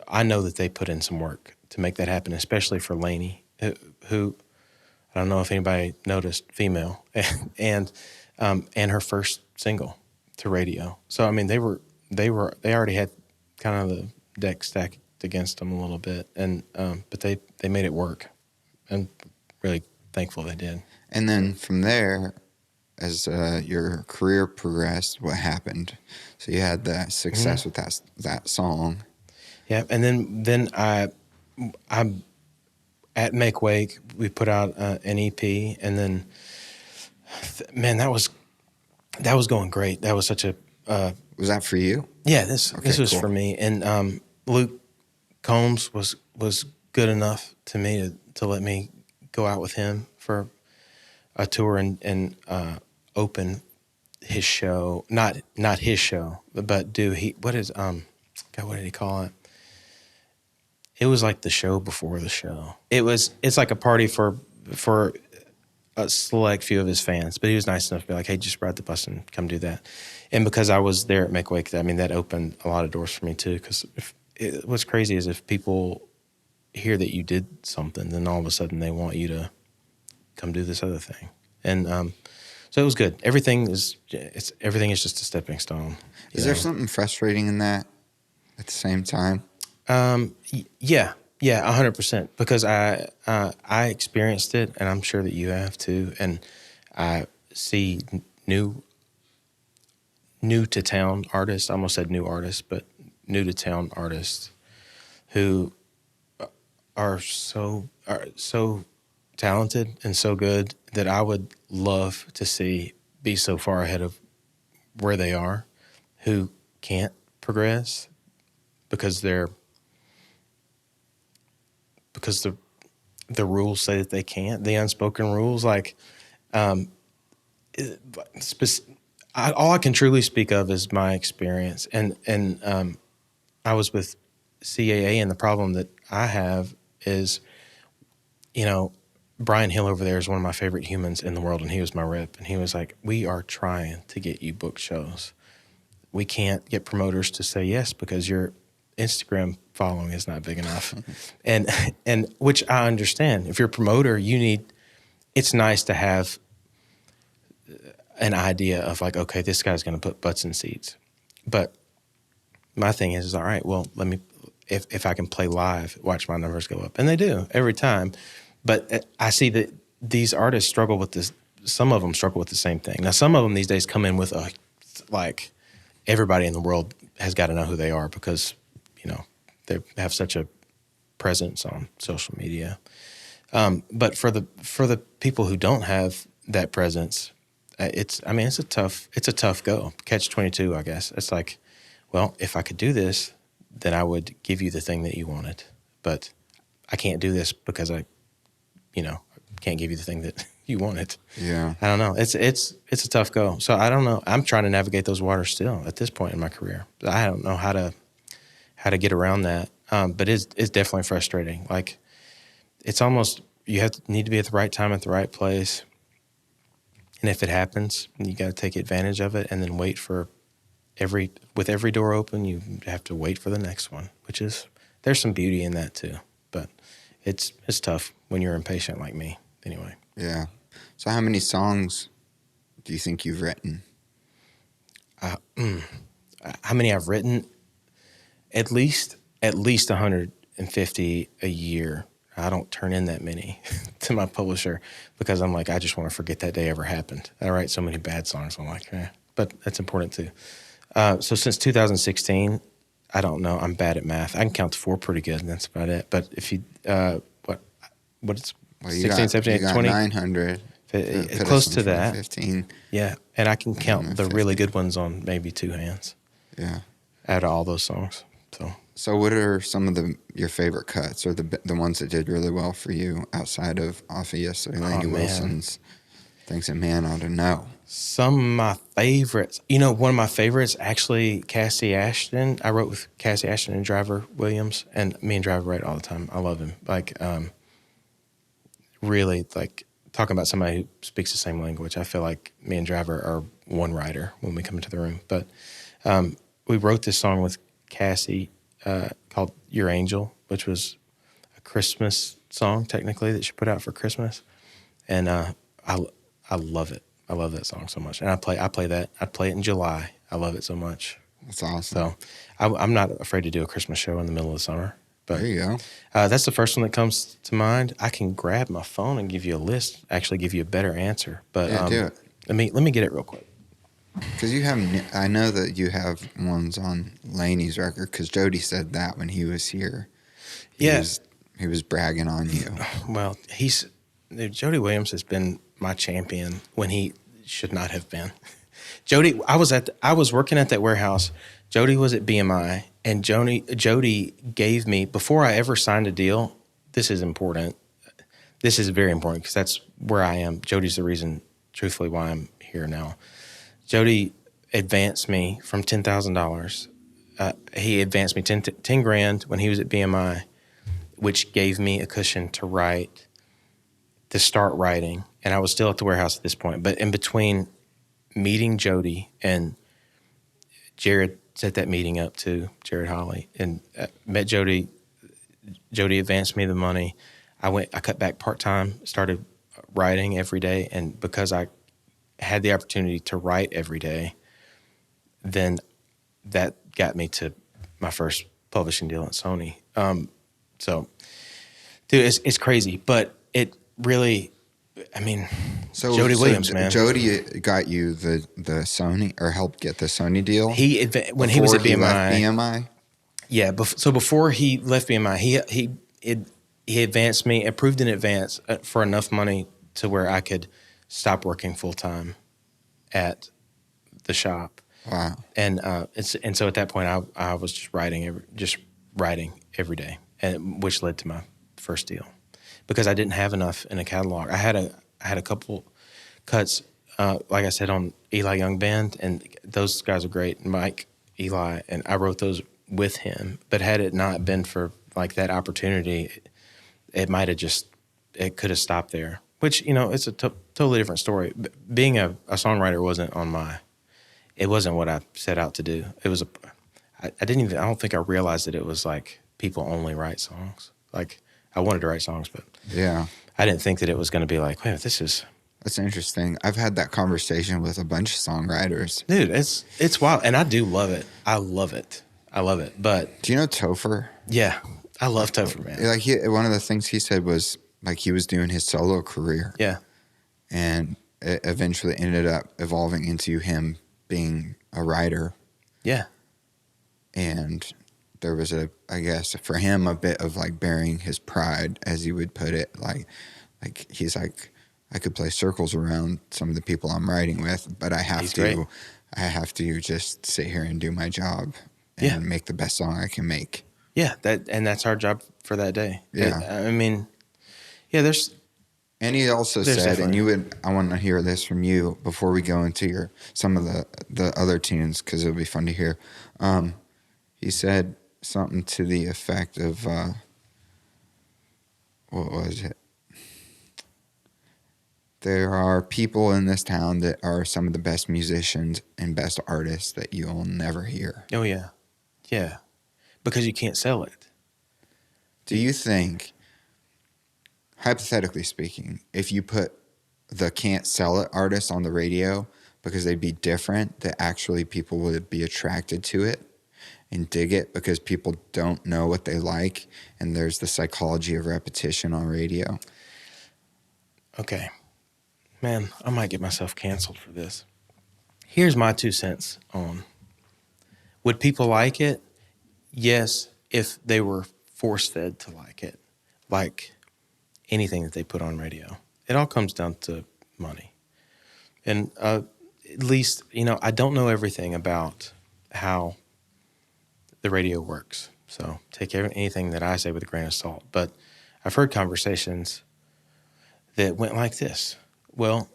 Speaker 3: I know that they put in some work to make that happen, especially for Lainey, who I don't know if anybody noticed, female, and her first single to radio. So I mean, they already had kind of the deck stacked against them a little bit, and but they made it work, and really thankful they did.
Speaker 1: And then from there, as your career progressed, what happened? So you had that success with that song.
Speaker 3: Yeah, and then I'm at Make Wake. We put out an EP, and then man, that was going great. That was such a
Speaker 1: was that for you?
Speaker 3: Yeah, this was cool for me. And Luke Combs was good enough to me to let me go out with him for a tour and open his show, not his show, but what did he call it? It was like the show before the show. It's like a party for a select few of his fans, but he was nice enough to be like, hey, just ride the bus and come do that. And because I was there at Make Wake, I mean, that opened a lot of doors for me too, because what's crazy is if people hear that you did something, then all of a sudden they want you to come do this other thing. And so it was good. Everything is just a stepping stone.
Speaker 1: Is there something frustrating in that at the same time?
Speaker 3: Yeah, 100%. Because I experienced it, and I'm sure that you have too. And I see new to town artists. I almost said new artists, but new to town artists who are so talented and so good that I would love to see be so far ahead of where they are, who can't progress because the rules say that they can't. The unspoken rules, like all I can truly speak of is my experience, and I was with CAA, and the problem that I have is, Brian Hill over there is one of my favorite humans in the world, and he was my rep, and he was like, we are trying to get you booked shows. We can't get promoters to say yes because your Instagram following is not big enough. and which I understand. If you're a promoter, it's nice to have an idea of like, okay, this guy's going to put butts in seats. But my thing is all right, well, let me, if I can play live, watch my numbers go up. And they do every time. But I see that these artists struggle with this. Some of them struggle with the same thing. Now, some of them these days come in with everybody in the world has got to know who they are because, they have such a presence on social media. But for the people who don't have that presence, it's a tough go. Catch-22, I guess. It's like, well, if I could do this, then I would give you the thing that you wanted. But I can't do this because I can't give you the thing that you wanted. Yeah. I don't know. It's a tough go. So I don't know. I'm trying to navigate those waters still at this point in my career. I don't know how to get around that. But it's definitely frustrating. Like it's almost, need to be at the right time at the right place. And if it happens, you got to take advantage of it and then wait for with every door open, you have to wait for the next one, which is, there's some beauty in that too. But it's tough when you're impatient like me anyway.
Speaker 1: Yeah. So how many songs do you think you've written?
Speaker 3: How many I've written? At least 150 a year. I don't turn in that many to my publisher because I'm like, I just want to forget that day ever happened. I write so many bad songs. I'm like, but that's important too. So since 2016, I don't know. I'm bad at math. I can count to 4 pretty good, and that's about it. But if you, what's 16, 17, 20?
Speaker 1: 900.
Speaker 3: Close to that.
Speaker 1: 15.
Speaker 3: Yeah, and I can count the really good ones on maybe 2 hands.
Speaker 1: Yeah.
Speaker 3: Out of all those songs.
Speaker 1: So what are some of your favorite cuts, or the ones that did really well for you outside of yesterday, Lainey Wilson's things that Man Oughta Know? Some of my favorites. One of my favorites, actually, Cassie Ashton. I wrote with Cassie Ashton and Driver Williams, and me and Driver write all the time. I love him. Really, talking about somebody who speaks the same language. I feel like me and Driver are one writer when we come into the room. But we wrote this song with Cassie called Your Angel, which was a Christmas song, technically, that she put out for Christmas. And I love it. I love that song so much. And I play that. I play it in July. I love it so much. That's awesome.
Speaker 3: So I'm not afraid to do a Christmas show in the middle of the summer. But
Speaker 1: there you go.
Speaker 3: That's the first one that comes to mind. I can grab my phone and give you a list, actually give you a better answer. But
Speaker 1: do it.
Speaker 3: Let me get it real quick.
Speaker 1: Because I know that you have ones on Lainey's record, because Jody said that when he was here. He was bragging on you.
Speaker 3: Well, Jody Williams has been my champion when he should not have been. Jody, I was working at that warehouse. Jody was at BMI, and Jody gave me, before I ever signed a deal, this is important. This is very important because that's where I am. Jody's the reason, truthfully, why I'm here now. Jody advanced me from $10,000. He advanced me 10 grand when he was at BMI, which gave me a cushion to start writing. And I was still at the warehouse at this point. But in between meeting Jody, and Jared set that meeting up too, Jared Holly, and met Jody. Jody advanced me the money. I cut back part-time, started writing every day. And because I had the opportunity to write every day, then that got me to my first publishing deal at Sony. So, dude, it's crazy, but it really, Jody Williams, man.
Speaker 1: Jody got you the Sony, or helped get the Sony deal?
Speaker 3: When he was at BMI.
Speaker 1: He left BMI?
Speaker 3: Yeah, so before he left BMI, he advanced me, approved in advance for enough money to where I could stop working full-time at the shop.
Speaker 1: Wow.
Speaker 3: And so at that point, I was just writing every day, and which led to my first deal, because I didn't have enough in a catalog. I had a couple cuts, like I said, on Eli Young Band, and those guys are great, Mike, Eli, and I wrote those with him. But had it not been for that opportunity, it could have stopped there. Which, it's a totally different story. Being a songwriter it wasn't what I set out to do. It was I don't think I realized that it was people only write songs. I wanted to write songs, but
Speaker 1: yeah,
Speaker 3: I didn't think that it was going to be wait,
Speaker 1: That's interesting. I've had that conversation with a bunch of songwriters.
Speaker 3: Dude, it's wild. And I do love it. I love it. But
Speaker 1: do you know Topher?
Speaker 3: Yeah. I love Topher, man.
Speaker 1: One of the things he said was he was doing his solo career.
Speaker 3: Yeah.
Speaker 1: And it eventually ended up evolving into him being a writer.
Speaker 3: Yeah.
Speaker 1: And there was I guess for him, a bit of burying his pride, as he would put it. He's I could play circles around some of the people I'm writing with, but I have to just sit here and do my job and make the best song I can make.
Speaker 3: Yeah, that's our job for that day.
Speaker 1: Yeah.
Speaker 3: There's.
Speaker 1: And he also said, and I want to hear this from you before we go into some of the other tunes, because it'll be fun to hear. He said something to the effect of, what was it? There are people in this town that are some of the best musicians and best artists that you'll never hear.
Speaker 3: Oh, yeah. Yeah. Because you can't sell it.
Speaker 1: Do you think, hypothetically speaking, if you put the can't sell it artists on the radio because they'd be different, that actually people would be attracted to it and dig it because people don't know what they like, and there's the psychology of repetition on radio?
Speaker 3: Okay. Man, I might get myself canceled for this. Here's my 2 cents on, would people like it? Yes, if they were force-fed to like it, like anything that they put on radio. It all comes down to money. And at least, I don't know everything about how the radio works. So take anything that I say with a grain of salt. But I've heard conversations that went like this. Well,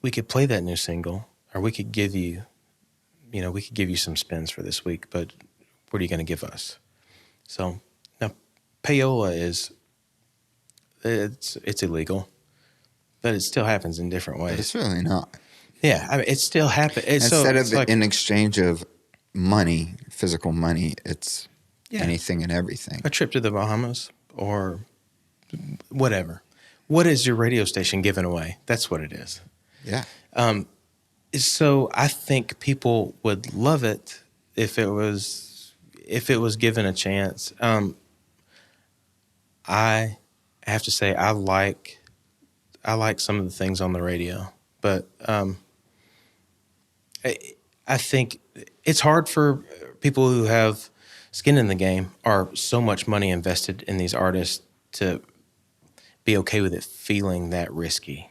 Speaker 3: we could play that new single, or we could give you, some spins for this week, but what are you going to give us? So now payola it's illegal, but it still happens in different ways.
Speaker 1: But it's really not.
Speaker 3: Yeah, I mean, it still happens.
Speaker 1: Instead of in exchange of money, physical money, it's anything and everything.
Speaker 3: A trip to the Bahamas or whatever. What is your radio station giving away? That's what it is.
Speaker 1: Yeah.
Speaker 3: So I think people would love it if it was given a chance. I have to say I like some of the things on the radio, but I think it's hard for people who have skin in the game or so much money invested in these artists to be okay with it feeling that risky.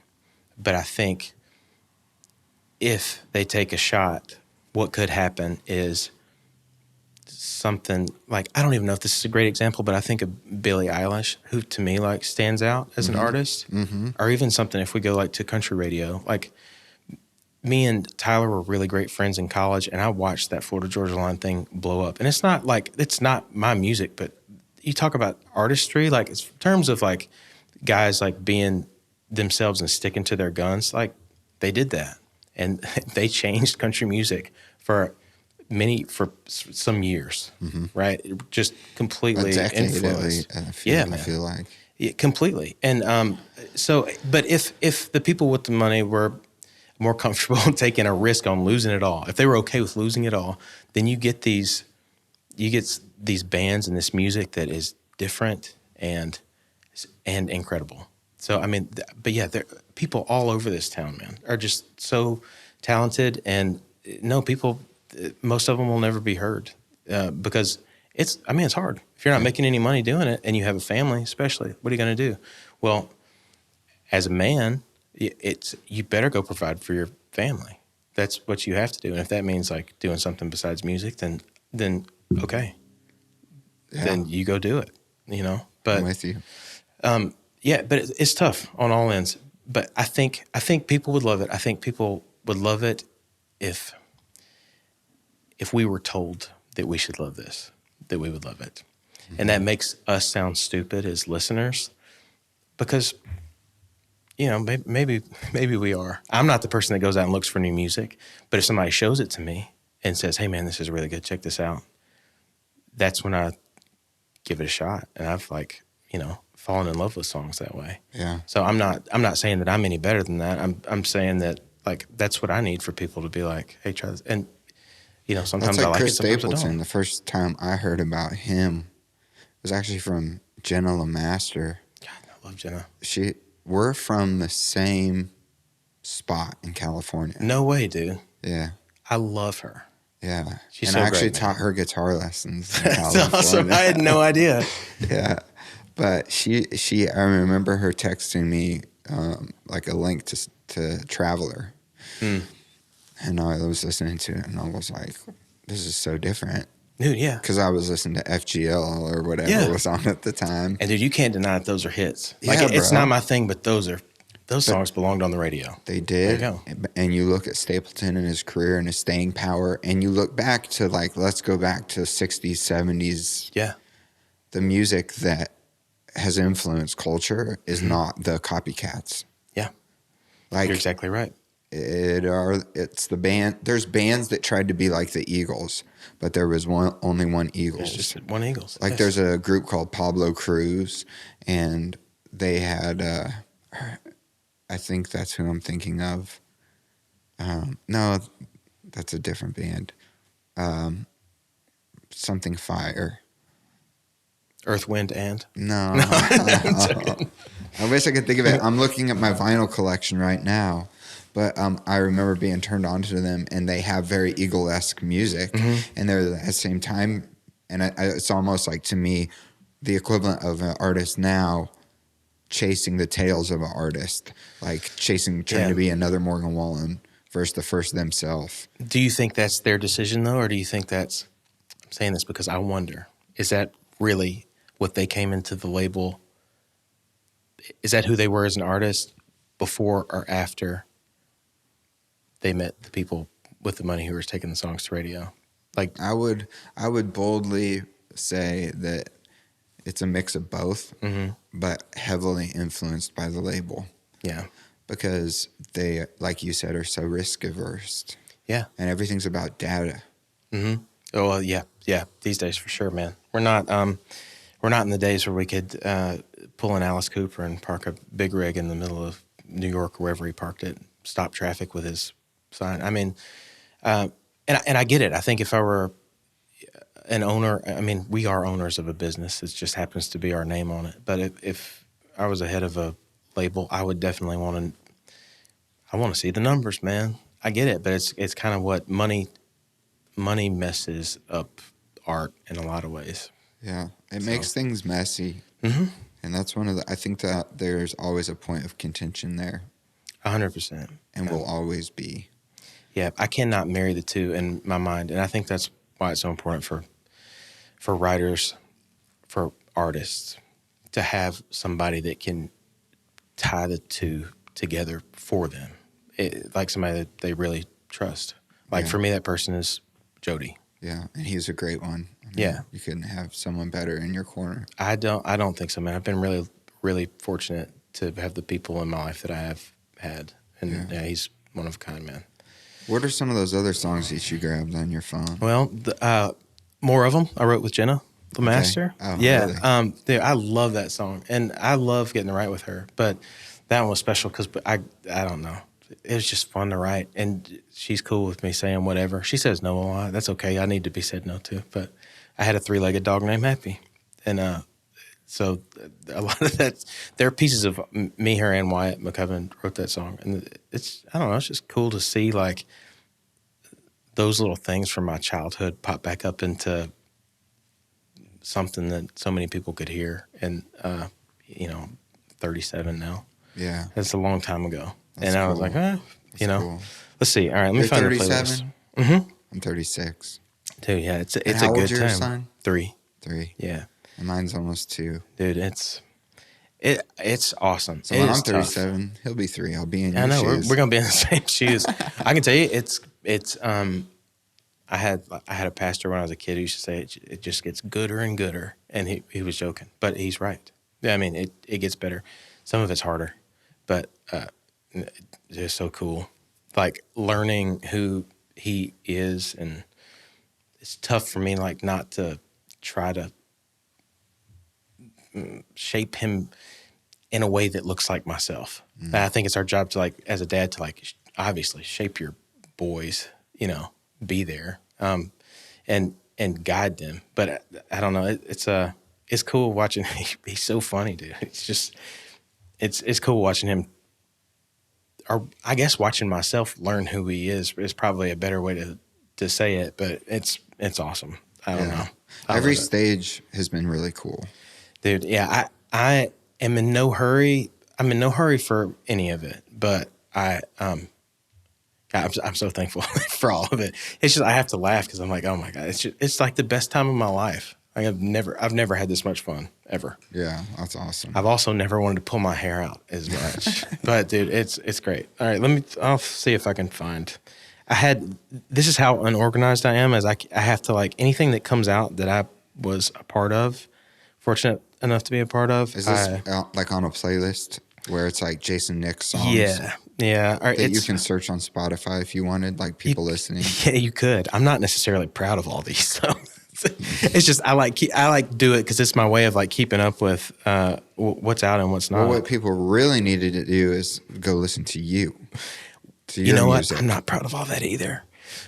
Speaker 3: But I think if they take a shot, what could happen is something like, I don't even know if this is a great example, but I think of Billie Eilish, who to me stands out as an artist, or even something if we go to country radio. Like me and Tyler were really great friends in college, and I watched that Florida Georgia Line thing blow up. And it's not my music, but you talk about artistry, it's in terms of guys being themselves and sticking to their guns, they did that. And they changed country music for some years, right? Just completely influenced.
Speaker 1: I feel like.
Speaker 3: Yeah, completely. And but if the people with the money were more comfortable taking a risk on losing it all, if they were okay with losing it all, then you get these bands and this music that is different and incredible. So, I mean, but yeah, people all over this town, man, are just so talented. And most of them will never be heard because it's hard. If you're not making any money doing it and you have a family, especially, what are you going to do? Well, as a man, you better go provide for your family. That's what you have to do. And if that means doing something besides music, then okay. Yeah. Then you go do it, But
Speaker 1: I'm with you.
Speaker 3: Yeah, but it's tough on all ends. But I think people would love it. I think people would love it if we were told that we should love this, that we would love it. And that makes us sound stupid as listeners because, maybe we are. I'm not the person that goes out and looks for new music, but if somebody shows it to me and says, hey, man, this is really good, check this out, that's when I give it a shot. And I've fallen in love with songs that way. Yeah. So I'm not saying that I'm any better than that. I'm saying that that's what I need for people to be like, hey, try this. And sometimes
Speaker 1: that's
Speaker 3: I like
Speaker 1: Chris
Speaker 3: it, sometimes
Speaker 1: Stapleton.
Speaker 3: I don't.
Speaker 1: The first time I heard about him was actually from Jenna LeMaster.
Speaker 3: God, I love Jenna.
Speaker 1: We're from the same spot in California.
Speaker 3: No way, dude.
Speaker 1: Yeah.
Speaker 3: I love her.
Speaker 1: Yeah.
Speaker 3: She's
Speaker 1: and
Speaker 3: so
Speaker 1: I actually
Speaker 3: great,
Speaker 1: taught her guitar lessons in
Speaker 3: That's
Speaker 1: California.
Speaker 3: awesome. I had no idea.
Speaker 1: Yeah. But I remember her texting me a link to Traveler. And I was listening to it and I was like, this is so different.
Speaker 3: Dude, yeah.
Speaker 1: Because I was listening to FGL or whatever was on at the time.
Speaker 3: And dude, you can't deny that those are hits.
Speaker 1: Yeah,
Speaker 3: it's not my thing, but those songs belonged on the radio.
Speaker 1: They did.
Speaker 3: There you go.
Speaker 1: And you look at Stapleton and his career and his staying power, and you look back to let's go back to 60s, 70s.
Speaker 3: Yeah.
Speaker 1: The music that has influenced culture is not the copycats.
Speaker 3: Yeah.
Speaker 1: Like,
Speaker 3: you're exactly right.
Speaker 1: It's the band. There's bands that tried to be like the Eagles, but there was only one Eagles.
Speaker 3: There's just one Eagles.
Speaker 1: Like
Speaker 3: yes.
Speaker 1: there's a group called Pablo Cruz, and they had, I think that's who I'm thinking of. No, that's a different band. Something Fire.
Speaker 3: Earth, Wind, and?
Speaker 1: No. I wish I could think of it. I'm looking at my vinyl collection right now. But I remember being turned on to them, and they have very Eagle-esque music. And they're at the same time, and it's almost like, to me, the equivalent of an artist now chasing the tails of an artist, like trying to be another Morgan Wallen versus the first themselves.
Speaker 3: Do you think that's their decision, though, or do you think that's, I'm saying this because I wonder, is that really what they came into the label? Is that who they were as an artist before or after they met the people with the money who were taking the songs to radio? Like,
Speaker 1: I would boldly say that it's a mix of both, but heavily influenced by the label.
Speaker 3: Yeah.
Speaker 1: Because they, like you said, are so risk averse.
Speaker 3: Yeah.
Speaker 1: And everything's about data.
Speaker 3: Oh, well, yeah. These days, for sure, man. We're not in the days where we could pull an Alice Cooper and park a big rig in the middle of New York or wherever he parked it, stop traffic with his sign. I mean, and I get it. I think if I were an owner, I mean, we are owners of a business. It just happens to be our name on it. But if I was a head of a label, I would definitely want to see the numbers, man. I get it, but it's kind of what money messes up art in a lot of ways.
Speaker 1: Yeah, it makes things messy. And that's I think that there's always a point of contention there.
Speaker 3: 100%.
Speaker 1: And will always be.
Speaker 3: Yeah, I cannot marry the two in my mind. And I think that's why it's so important for writers, for artists, to have somebody that can tie the two together for them. Like somebody that they really trust. Like for me, that person is Jody.
Speaker 1: Yeah, and he's a great one. I mean, you couldn't have someone better in your corner.
Speaker 3: I don't think so, man. I've been really, really fortunate to have the people in my life that I have had. And he's one of a kind, man.
Speaker 1: What are some of those other songs that you grabbed on your phone?
Speaker 3: Well, more of them I wrote with Jenna, the master.
Speaker 1: Oh,
Speaker 3: yeah.
Speaker 1: really?
Speaker 3: Dude, I love that song. And I love getting to write with her. But that one was special because I don't know. It was just fun to write. And she's cool with me saying whatever. She says no a lot. That's okay. I need to be said no to. But I had a 3-legged dog named Happy. And so a lot of that, there are pieces of me, her, and Wyatt McCoven wrote that song. And I don't know, it's just cool to see like those little things from my childhood pop back up into something that so many people could hear. And, 37 now.
Speaker 1: Yeah.
Speaker 3: That's a long time ago.
Speaker 1: That's
Speaker 3: I
Speaker 1: cool.
Speaker 3: was like,
Speaker 1: That's cool.
Speaker 3: Let's see. All right, let me
Speaker 1: You're
Speaker 3: find
Speaker 1: 37?
Speaker 3: the playlist.
Speaker 1: I'm 36.
Speaker 3: Dude, yeah, it's
Speaker 1: And
Speaker 3: a
Speaker 1: how
Speaker 3: good
Speaker 1: old's your
Speaker 3: time.
Speaker 1: son?
Speaker 3: 3.
Speaker 1: 3.
Speaker 3: Yeah.
Speaker 1: And mine's almost 2.
Speaker 3: Dude, it's awesome.
Speaker 1: So
Speaker 3: it
Speaker 1: when
Speaker 3: is
Speaker 1: I'm
Speaker 3: tough.
Speaker 1: 37, he'll be 3. I'll be in your
Speaker 3: I know
Speaker 1: shoes.
Speaker 3: we're gonna be in the same shoes. I can tell you, it's. I had a pastor when I was a kid who used to say it just gets gooder and gooder, and he was joking, but he's right. Yeah, I mean it gets better. Some of it's harder, but it's so cool. Like learning who he is, and it's tough for me like not to try to shape him in a way that looks like myself. And I think it's our job to like, as a dad, to like obviously shape your boys, be there, and guide them. But I don't know. It's cool watching. He's so funny, dude. It's just, it's cool watching him. Or I guess watching myself learn who he is probably a better way to say it. But it's awesome. I don't know.
Speaker 1: Every stage has been really cool.
Speaker 3: Dude, yeah, I am in no hurry. I'm in no hurry for any of it, but I'm so thankful for all of it. It's just I have to laugh because I'm like, oh my God, it's like the best time of my life. Like I've never had this much fun ever.
Speaker 1: Yeah, that's awesome.
Speaker 3: I've also never wanted to pull my hair out as much, but dude, it's great. All right, I'll see if I can find. This is how unorganized I am. As I have to like anything that comes out that I was a part of. Fortunate, enough to be a part of.
Speaker 1: Is this like on a playlist where it's like Jason Nix songs?
Speaker 3: Yeah.
Speaker 1: That you can search on Spotify if you wanted, like people listening.
Speaker 3: Yeah, you could. I'm not necessarily proud of all these, so it's just I like do it because it's my way of like keeping up with what's out and what's not.
Speaker 1: Well, what people really needed to do is go listen to you. To
Speaker 3: you know
Speaker 1: music.
Speaker 3: what? I'm not proud of all that either.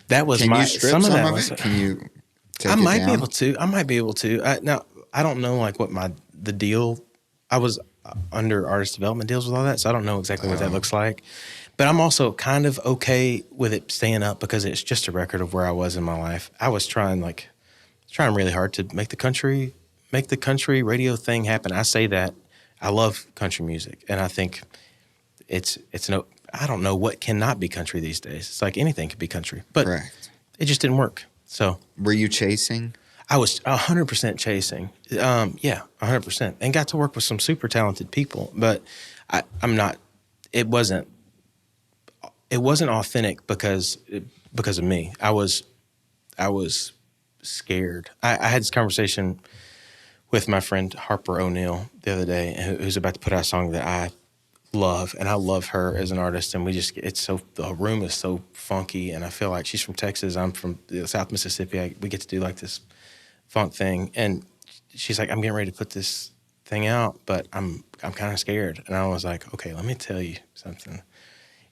Speaker 3: That was
Speaker 1: Can you strip some of it? Can you?
Speaker 3: I might be able to. Now I don't know like what the deal. I was under artist development deals with all that, so I don't know exactly what that looks like. But I'm also kind of okay with it staying up because it's just a record of where I was in my life. I was trying really hard to make the country radio thing happen. I say that I love country music, and I think it's no. I don't know what cannot be country these days. It's like anything could be country, but it just didn't work. So
Speaker 1: were you chasing?
Speaker 3: I was 100% chasing. 100%, and got to work with some super talented people. But I'm not. It wasn't authentic because of me. I was scared. I had this conversation with my friend Harper O'Neill the other day, who's about to put out a song that I love, and I love her as an artist. And the room is so funky, and I feel like she's from Texas. I'm from South Mississippi. We get to do like this funk thing, and she's like, I'm getting ready to put this thing out, but I'm kind of scared. And I was like, okay, let me tell you something.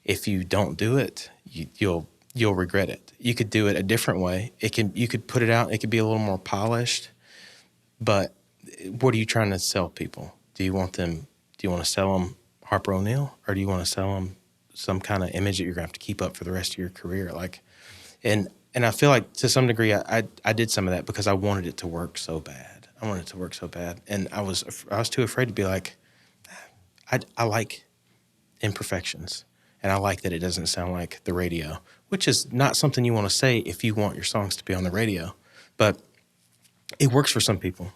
Speaker 3: If you don't do it, you'll regret it. You could do it a different way. You could put it out. It could be a little more polished. But what are you trying to sell people? Do you want to sell them Harper O'Neill, or do you want to sell them some kind of image that you're gonna have to keep up for the rest of your career? And I feel like to some degree I did some of that because I wanted it to work so bad. And I was too afraid to be like, I like imperfections. And I like that it doesn't sound like the radio, which is not something you want to say if you want your songs to be on the radio. But it works for some people.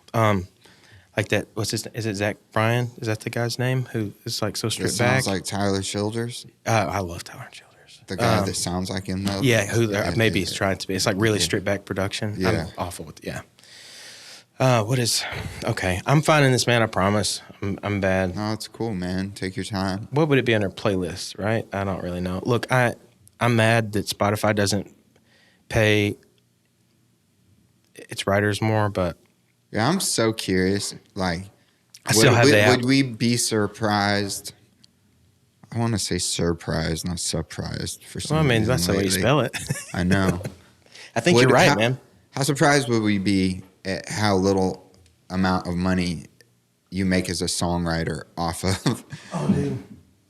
Speaker 3: Like that, is it Zach Bryan? Is that the guy's name who is like so stripped back?
Speaker 1: Sounds like Tyler Childers.
Speaker 3: I love Tyler Childers.
Speaker 1: The guy that sounds like him though?
Speaker 3: Yeah, maybe he's trying to be. It's like really stripped back production.
Speaker 1: Yeah.
Speaker 3: I'm awful with, okay, I'm finding this, man, I promise. I'm bad.
Speaker 1: No, it's cool, man. Take your time.
Speaker 3: What would it be under playlists, right? I don't really know. Look, I'm mad that Spotify doesn't pay its writers more, but...
Speaker 1: Yeah, I'm so curious. Like, would we be surprised? I want to say surprised, not surprised for some reason.
Speaker 3: That's the way you spell it.
Speaker 1: I know.
Speaker 3: I think you're right, man.
Speaker 1: How surprised would we be at how little amount of money you make as a songwriter off of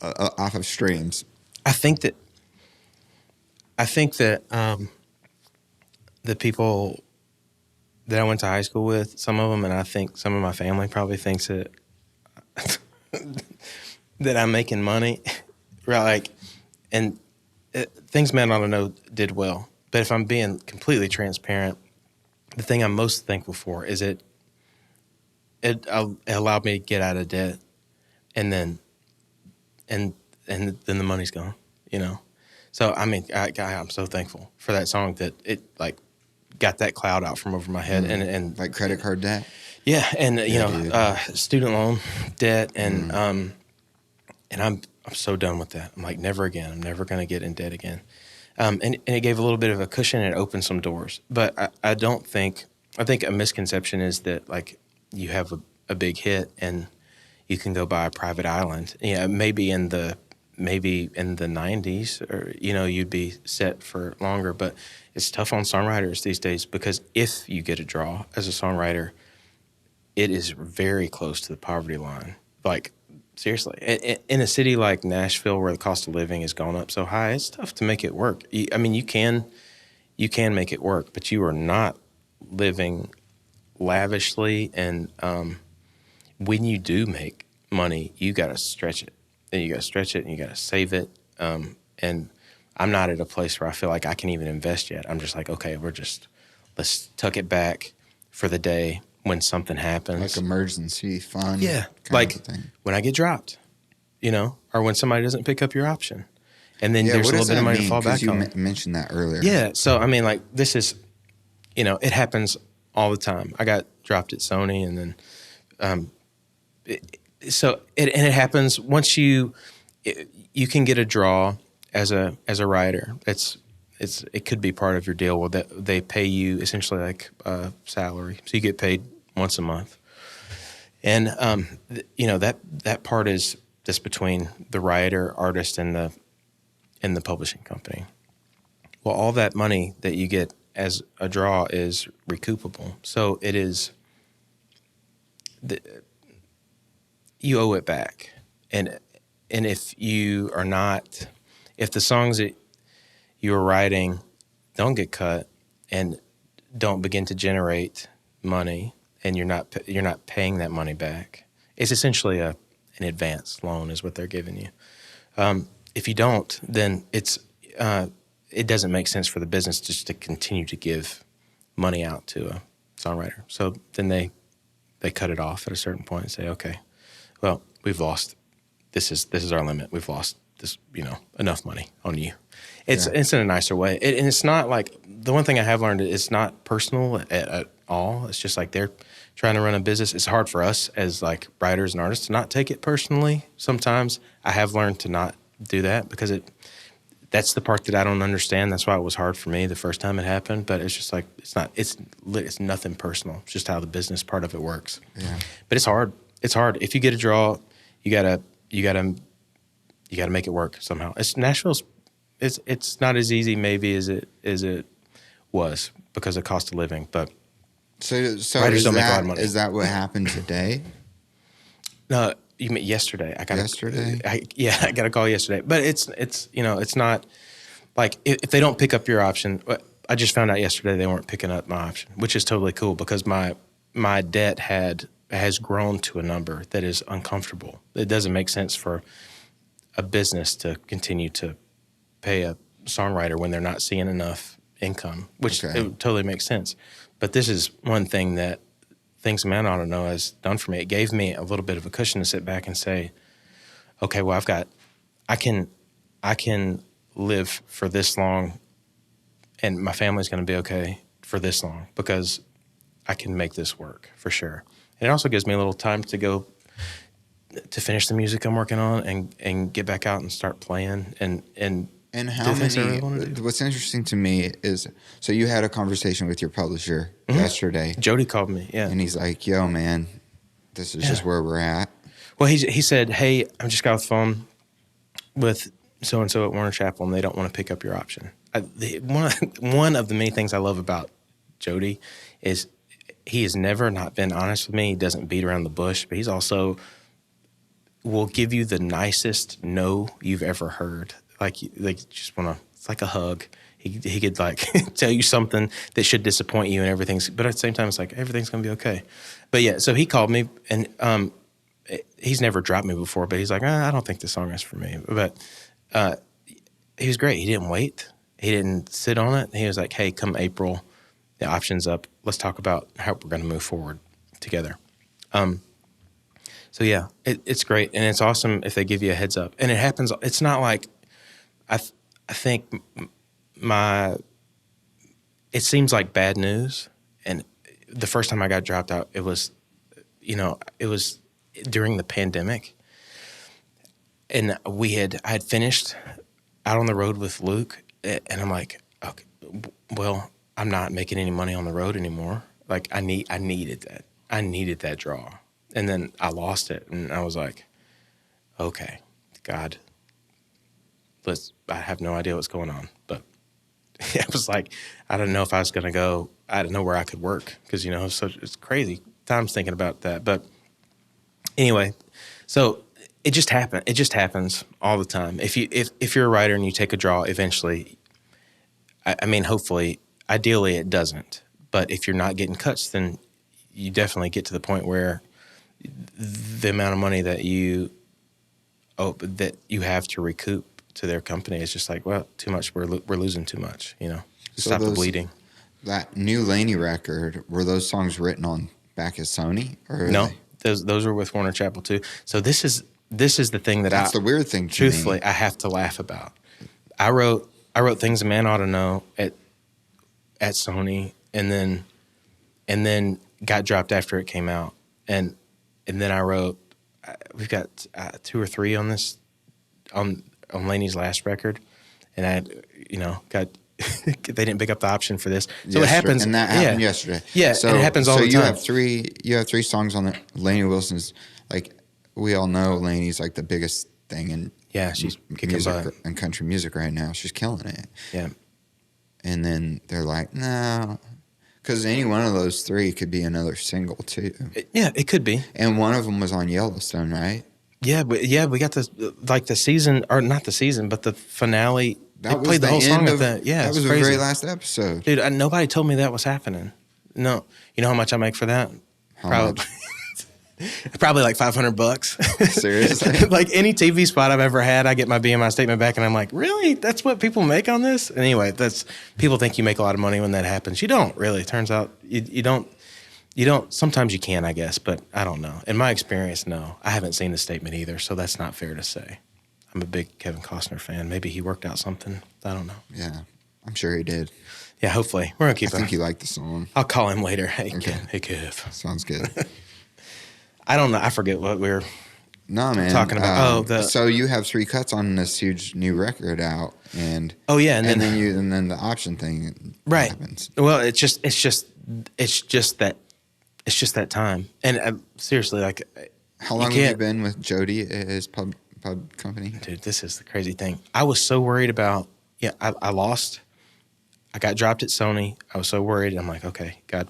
Speaker 1: off of streams?
Speaker 3: I think that the people that I went to high school with, some of them, and I think some of my family probably thinks that that I'm making money, right? Things Man Oughta Know did well. But if I'm being completely transparent, the thing I'm most thankful for is it allowed me to get out of debt, and then the money's gone, you know. So I mean, I'm so thankful for that song that it like got that cloud out from over my head, and
Speaker 1: like credit card debt.
Speaker 3: Yeah, and student loan debt, and I'm so done with that. I'm like, never again. I'm never going to get in debt again. And it gave a little bit of a cushion and it opened some doors. But I think a misconception is that like you have a big hit and you can go buy a private island. Yeah, maybe in the 90s, or you'd be set for longer. But it's tough on songwriters these days because if you get a draw as a songwriter, it is very close to the poverty line. Like, seriously, in a city like Nashville where the cost of living has gone up so high, it's tough to make it work. I mean, you can make it work, but you are not living lavishly. And when you do make money, you got to stretch it. And you got to stretch it and you got to save it. And I'm not at a place where I feel like I can even invest yet. I'm just like, okay, let's tuck it back for the day when something happens.
Speaker 1: Like emergency fund.
Speaker 3: Yeah. Like when I get dropped, or when somebody doesn't pick up your option. And then there's a little bit of money to fall back on.
Speaker 1: You mentioned that earlier.
Speaker 3: Yeah. So, I mean, like this is, it happens all the time. I got dropped at Sony and then and it happens once you can get a draw as a writer. It could be part of your deal. Well, that they pay you essentially like a salary, so you get paid once a month. And that part is just between the writer, artist, and the publishing company. Well, all that money that you get as a draw is recoupable, so it is. You owe it back, and if you are not, if the songs that you are writing don't get cut and don't begin to generate money, and you're not paying that money back, it's essentially an advance loan is what they're giving you. If you don't, then it doesn't make sense for the business just to continue to give money out to a songwriter. So then they cut it off at a certain point and say, okay, well, we've lost. This is our limit. We've lost this, enough money on you. It's in a nicer way, and it's not like the one thing I have learned. It's not personal at all. It's just like they're trying to run a business. It's hard for us as like writers and artists to not take it personally. Sometimes I have learned to not do that because that's the part that I don't understand. That's why it was hard for me the first time it happened. But it's just like it's nothing personal. It's just how the business part of it works. Yeah. But it's hard. It's hard. If you get a draw, you gotta make it work somehow. Nashville's. It's not as easy maybe as it was because of cost of living. But writers don't make a lot of money.
Speaker 1: Is that what happened today?
Speaker 3: No, you mean yesterday?
Speaker 1: Yesterday?
Speaker 3: I got a call yesterday. But it's not like if they don't pick up your option. I just found out yesterday they weren't picking up my option, which is totally cool because my debt has grown to a number that is uncomfortable. It doesn't make sense for a business to continue to pay a songwriter when they're not seeing enough income, which it totally makes sense. But this is one thing that Things Man Oughta Know has done for me. It gave me a little bit of a cushion to sit back and say, okay, well, I can live for this long and my family's going to be okay for this long because I can make this work for sure. And it also gives me a little time to go to finish the music I'm working on and get back out and start playing and
Speaker 1: how many? What's interesting to me is, so you had a conversation with your publisher yesterday.
Speaker 3: Jody called me,
Speaker 1: and he's like, "Yo, man, this is just where we're at."
Speaker 3: Well, he said, "Hey, I just got off the phone with so and so at Warner Chappell, and they don't want to pick up your option." One of the many things I love about Jody is he has never not been honest with me. He doesn't beat around the bush, but he's also will give you the nicest no you've ever heard. Like just want to, it's like a hug. He could like tell you something that should disappoint you and everything's, but at the same time, it's like, everything's going to be okay. But yeah, so he called me and he's never dropped me before, but he's like, I don't think this song is for me. But he was great. He didn't wait. He didn't sit on it. He was like, hey, come April, the option's up. Let's talk about how we're going to move forward together. So yeah, it's great. And it's awesome if they give you a heads up. And it happens, it's not like, I think it seems like bad news. And the first time I got dropped out, it was during the pandemic. And I had finished Out on the Road with Luke. And I'm like, okay, well, I'm not making any money on the road anymore. Like I needed that. I needed that draw. And then I lost it. And I was like, okay, God, I have no idea what's going on. But I was like, I didn't know if I was going to go. I didn't know where I could work because, it's crazy times thinking about that. But anyway, so it just happened. It just happens all the time. If you're a writer and you take a draw, eventually, I mean, hopefully, ideally it doesn't. But if you're not getting cuts, then you definitely get to the point where the amount of money that you have to recoup to their company is just like, well, too much. We're losing too much. Stop the bleeding. That
Speaker 1: new Lainey record, were those songs written on back at Sony? Or
Speaker 3: no, those were with Warner Chappell too. So this is the thing
Speaker 1: that's the weird thing.
Speaker 3: Truthfully, I have to laugh about. I wrote Things a Man Oughta Know at Sony, and then got dropped after it came out, and then I wrote we've got 2 or 3 on this on Lainey's last record, and got they didn't pick up the option for this. So it happens,
Speaker 1: and that happened yesterday.
Speaker 3: Yeah,
Speaker 1: so
Speaker 3: and it happens all the time.
Speaker 1: So you have 3 songs on it. Lainey Wilson's, like, we all know Lainey's like the biggest thing in
Speaker 3: she's kicking
Speaker 1: music
Speaker 3: butt
Speaker 1: and country music right now. She's killing it.
Speaker 3: Yeah,
Speaker 1: and then they're like, no. Because any one of those 3 could be another single too.
Speaker 3: It could be.
Speaker 1: And one of them was on Yellowstone, right?
Speaker 3: Yeah, we got the season, or not the season, but the finale.
Speaker 1: That
Speaker 3: they played the whole song at that. Yeah,
Speaker 1: that was the
Speaker 3: crazy.
Speaker 1: very last episode.
Speaker 3: Dude, nobody told me that was happening. No, you know how much I make for that? Probably like $500.
Speaker 1: Seriously?
Speaker 3: Like any TV spot I've ever had, I get my BMI statement back, and I'm like, really? That's what people make on this? Anyway, people think you make a lot of money when that happens. You don't really. It turns out you don't. You don't. Sometimes you can, I guess, but I don't know. In my experience, no. I haven't seen the statement either, so that's not fair to say. I'm a big Kevin Costner fan. Maybe he worked out something. I don't know.
Speaker 1: Yeah, I'm sure he did.
Speaker 3: Yeah, hopefully. We're going to keep
Speaker 1: I think he liked the song.
Speaker 3: I'll call him later. Hey,
Speaker 1: Okay.
Speaker 3: Hey, Kev.
Speaker 1: Sounds good.
Speaker 3: I don't know. I forget what we were
Speaker 1: man.
Speaker 3: talking about.
Speaker 1: So you have 3 cuts on this huge new record out, and
Speaker 3: and
Speaker 1: then the option thing happens.
Speaker 3: Well, it's just that time. And seriously, like,
Speaker 1: how long have you been with Jody, his pub company?
Speaker 3: Dude, this is the crazy thing. I was so worried about. I lost. I got dropped at Sony. I was so worried. I'm like, okay, God,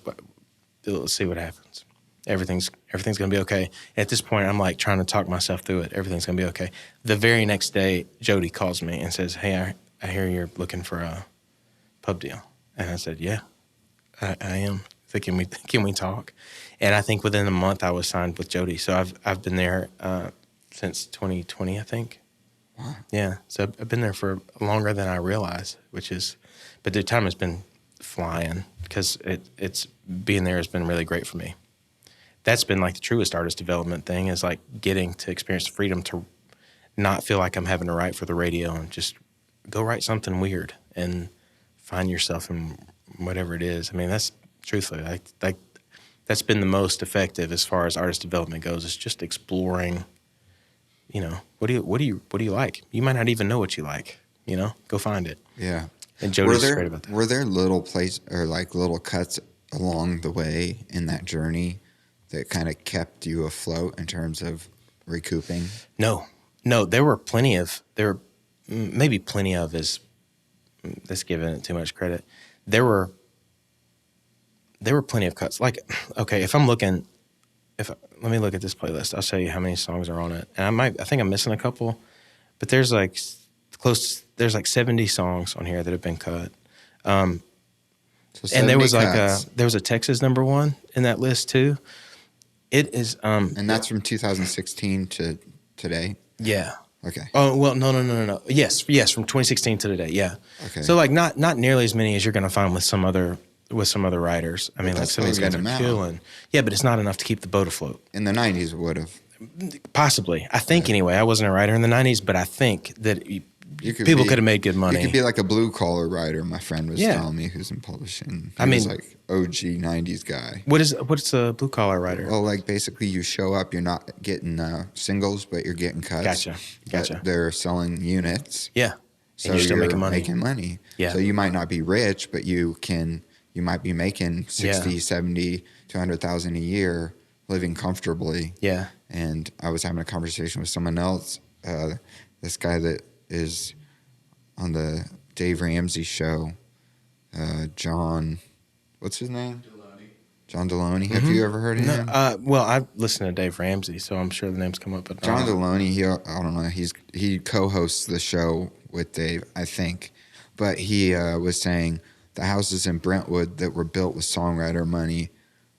Speaker 3: let's see what happens. Everything's gonna be okay. At this point, I'm like trying to talk myself through it. Everything's gonna be okay. The very next day, Jody calls me and says, "Hey, I hear you're looking for a pub deal." And I said, "Yeah, I am." So can we talk? And I think within a month, I was signed with Jody. So I've been there since 2020, I think.
Speaker 1: Wow.
Speaker 3: Yeah. So I've been there for longer than I realized, but the time has been flying because it's being there has been really great for me. That's been like the truest artist development thing, is like getting to experience the freedom to not feel like I'm having to write for the radio and just go write something weird and find yourself in whatever it is. I mean, that's truthfully like that's been the most effective as far as artist development goes. It's just exploring. What do you like? You might not even know what you like. Go find it.
Speaker 1: Yeah.
Speaker 3: And Jody's great about that.
Speaker 1: Were there little little cuts along the way in that journey that kind of kept you afloat in terms of recouping?
Speaker 3: No, there were plenty of, maybe plenty of is, that's giving it too much credit. There were plenty of cuts. Like, okay, let me look at this playlist. I'll show you how many songs are on it. And I think I'm missing a couple, but there's like 70 songs on here that have been cut. And there was there was a Texas #1 in that list too. It is,
Speaker 1: and that's from 2016 to today.
Speaker 3: Yeah.
Speaker 1: Okay.
Speaker 3: Oh well, no. Yes, from 2016 to today. Yeah.
Speaker 1: Okay.
Speaker 3: So like not nearly as many as you're going to find with some other writers. I mean, like some of these guys are killing. Yeah, but it's not enough to keep the boat afloat.
Speaker 1: In the 90s, it would have.
Speaker 3: Possibly, I think anyway. I wasn't a writer in the 90s, but I think that people could have made good money.
Speaker 1: You could be like a blue collar writer. My friend was telling me, who's in publishing. He was like OG 90s guy.
Speaker 3: What's a blue collar writer?
Speaker 1: Well, like basically you show up, you're not getting singles, but you're getting cuts.
Speaker 3: Gotcha.
Speaker 1: They're selling units.
Speaker 3: Yeah.
Speaker 1: So
Speaker 3: and you're still making
Speaker 1: money.
Speaker 3: Yeah.
Speaker 1: So you might not be rich, but you might be making 60, 70, 200,000 a year, living comfortably.
Speaker 3: Yeah.
Speaker 1: And I was having a conversation with someone else, this guy that is on the Dave Ramsey show, John, what's his name? John Deloney. Have you ever heard of him?
Speaker 3: Well, I listen to Dave Ramsey, so I'm sure the name's come up. But
Speaker 1: John Deloney, I don't know. He co-hosts the show with Dave, I think. But he was saying the houses in Brentwood that were built with songwriter money,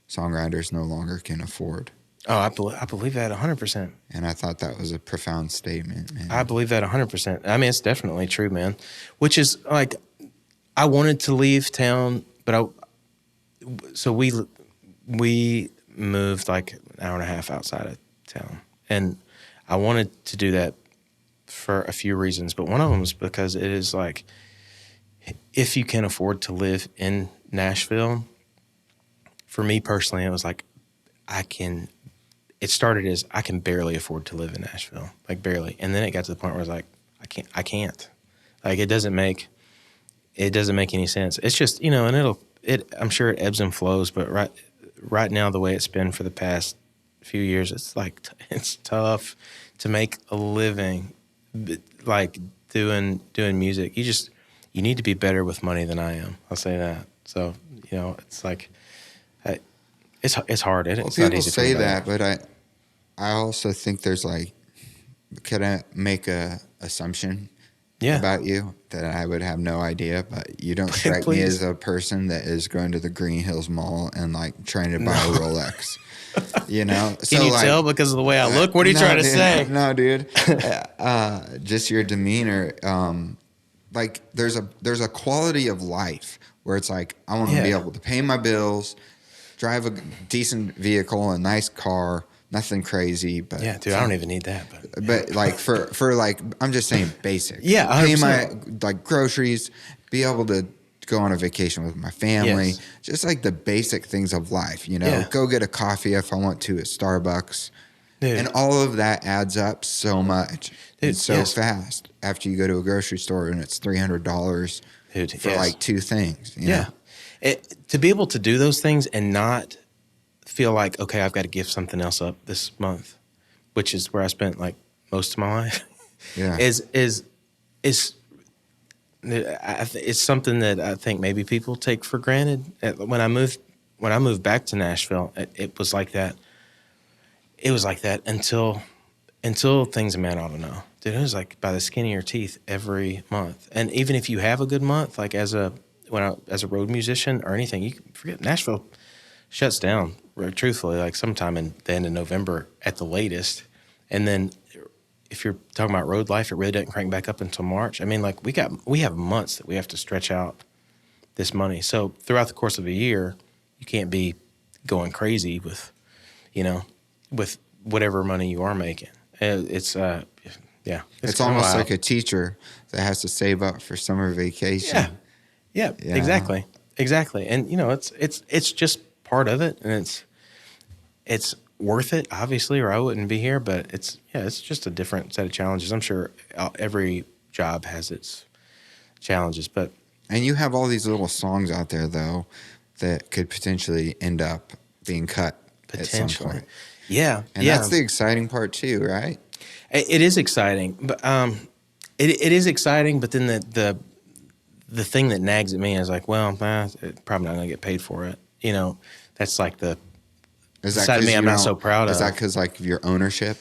Speaker 1: songwriters no longer can afford.
Speaker 3: Oh, I believe that 100%.
Speaker 1: And I thought that was a profound statement, man.
Speaker 3: I believe that 100%. I mean, it's definitely true, man. Which is like, I wanted to leave town, but so we moved like an hour and a half outside of town, and I wanted to do that for a few reasons, but one of them is because it is like, if you can afford to live in Nashville, for me personally, it was like, it started as I can barely afford to live in Nashville, like barely. And then it got to the point where I was like, I can't. Like it doesn't make any sense. It's just, and I'm sure it ebbs and flows, but right now, the way it's been for the past few years, it's like, it's tough to make a living, like doing music. You need to be better with money than I am. I'll say that. So, it's like, it's hard. It's not
Speaker 1: people
Speaker 3: easy
Speaker 1: say that, but I also think there's like, could I make a assumption about you that I would have no idea, but you don't strike me as a person that is going to the Green Hills Mall and like trying to buy a Rolex.
Speaker 3: Can you tell because of the way I look? What are you trying to say?
Speaker 1: No, dude. Just your demeanor. Like there's a quality of life where it's like I want to be able to pay my bills, drive a decent vehicle, a nice car, nothing crazy. But
Speaker 3: yeah, dude, I don't even need that.
Speaker 1: But like for like I'm just saying basic.
Speaker 3: Yeah, 100%.
Speaker 1: Pay my like groceries, be able to go on a vacation with my family, just like the basic things of life, go get a coffee if I want to at Starbucks. Dude. And all of that adds up so much and so fast after you go to a grocery store and it's $300 for like two things. You know?
Speaker 3: To be able to do those things and not feel like, okay, I've got to give something else up this month, which is where I spent like most of my life. It's something that I think maybe people take for granted. When I moved back to Nashville, it was like that. It was like that until things a Man Oughta Know. Dude, it was like by the skin of your teeth every month. And even if you have a good month, like as a road musician or anything, you can forget Nashville shuts down. Truthfully, like sometime in the end of November at the latest, and then. If you're talking about road life, it really doesn't crank back up until March. I mean, like we have months that we have to stretch out this money. So throughout the course of a year, you can't be going crazy with whatever money you are making. It's
Speaker 1: almost like a teacher that has to save up for summer vacation.
Speaker 3: Yeah, exactly. And it's just part of it, and it's worth it, obviously, or I wouldn't be here. But it's just a different set of challenges. I'm sure every job has its challenges,
Speaker 1: and you have all these little songs out there though that could potentially end up being cut at some point.
Speaker 3: Yeah,
Speaker 1: and that's the exciting part too, right?
Speaker 3: It is exciting, but it is exciting. But then the thing that nags at me is like, well, probably not going to get paid for it. That's like the side of me I'm not so proud of.
Speaker 1: Is that because like of your ownership?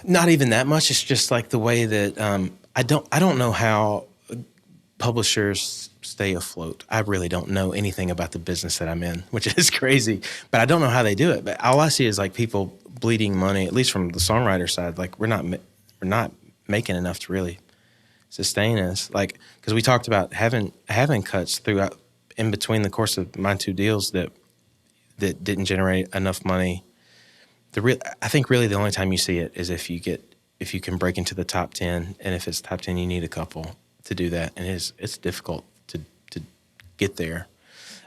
Speaker 3: Not even that much. It's just like the way that I don't know how publishers stay afloat. I really don't know anything about the business that I'm in, which is crazy. But I don't know how they do it. But all I see is like people bleeding money, at least from the songwriter side. Like we're not making enough to really sustain us. Like because we talked about having cuts throughout in between the course of my two deals that didn't generate enough money. I think really the only time you see it is if you can break into the top 10, and if it's top 10, you need a couple to do that, and it's difficult to get there.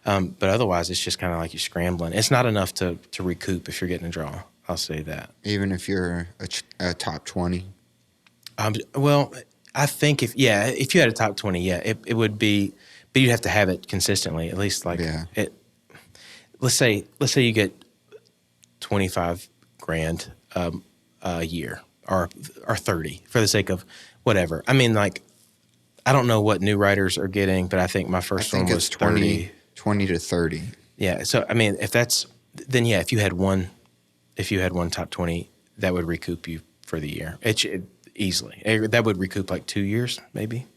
Speaker 3: But otherwise, it's just kind of like you're scrambling. It's not enough to recoup if you're getting a draw. I'll say that.
Speaker 1: Even if you're a top 20.
Speaker 3: Well, I think if you had a top 20, it would be, but you'd have to have it consistently, at least like it. Let's say you get $25,000 a year or 30 for the sake of whatever. I mean, like I don't know what new writers are getting, but I think my first one was 20
Speaker 1: to 30.
Speaker 3: Yeah. So I mean, if you had one top 20, that would recoup you for the year. Easily. That would recoup like 2 years, maybe.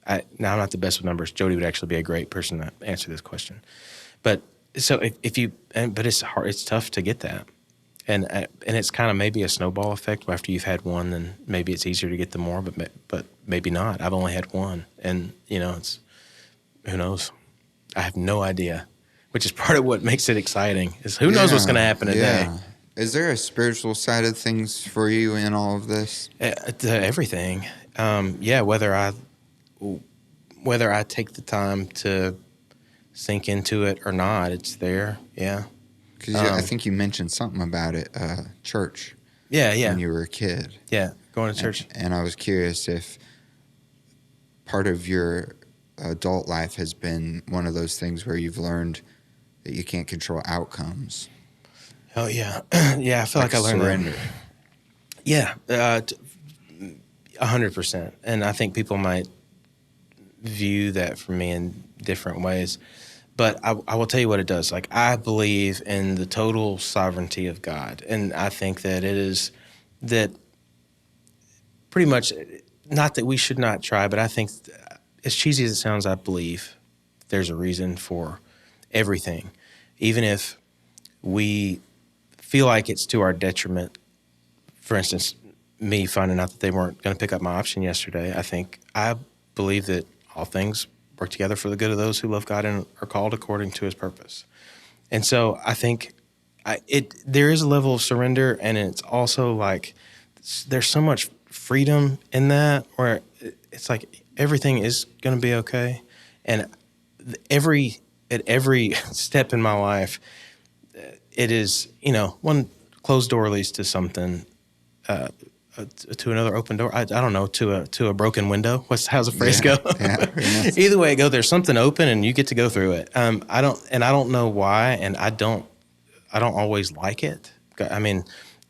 Speaker 3: I'm not the best with numbers. Jody would actually be a great person to answer this question, but. So but it's hard. It's tough to get that, and it's kind of maybe a snowball effect. After you've had one, then maybe it's easier to get the more, but maybe not. I've only had one, and it's who knows. I have no idea, which is part of what makes it exciing. Is who knows what's going to happen today.
Speaker 1: Is there a spiritual side of things for you in all of this?
Speaker 3: Everything. Whether I take the time to sink into it or not, it's there. Yeah.
Speaker 1: Because I think you mentioned something about it, church. when you were a kid.
Speaker 3: Yeah, going to church.
Speaker 1: And I was curious if part of your adult life has been one of those things where you've learned that you can't control outcomes.
Speaker 3: Oh, yeah. Yeah, I feel like I learned
Speaker 1: surrender.
Speaker 3: That. Yeah, 100%. And I think people might view that for me in different ways. But I will tell you what it does. Like, I believe in the total sovereignty of God. And I think that it is that pretty much, not that we should not try, but I think, as cheesy as it sounds, I believe there's a reason for everything. Even if we feel like it's to our detriment. For instance, me finding out that they weren't going to pick up my option yesterday, I believe that all things work together for the good of those who love God and are called according to his purpose. And so I think there is a level of surrender, and it's also like there's so much freedom in that where it's like everything is going to be okay. And at every step in my life, it is, one closed door leads to something, to another open door. I don't know, to a broken window. How's the phrase go?
Speaker 1: Yeah,
Speaker 3: Either way it go, there's something open and you get to go through it. I don't know why, and I don't always like it. I mean,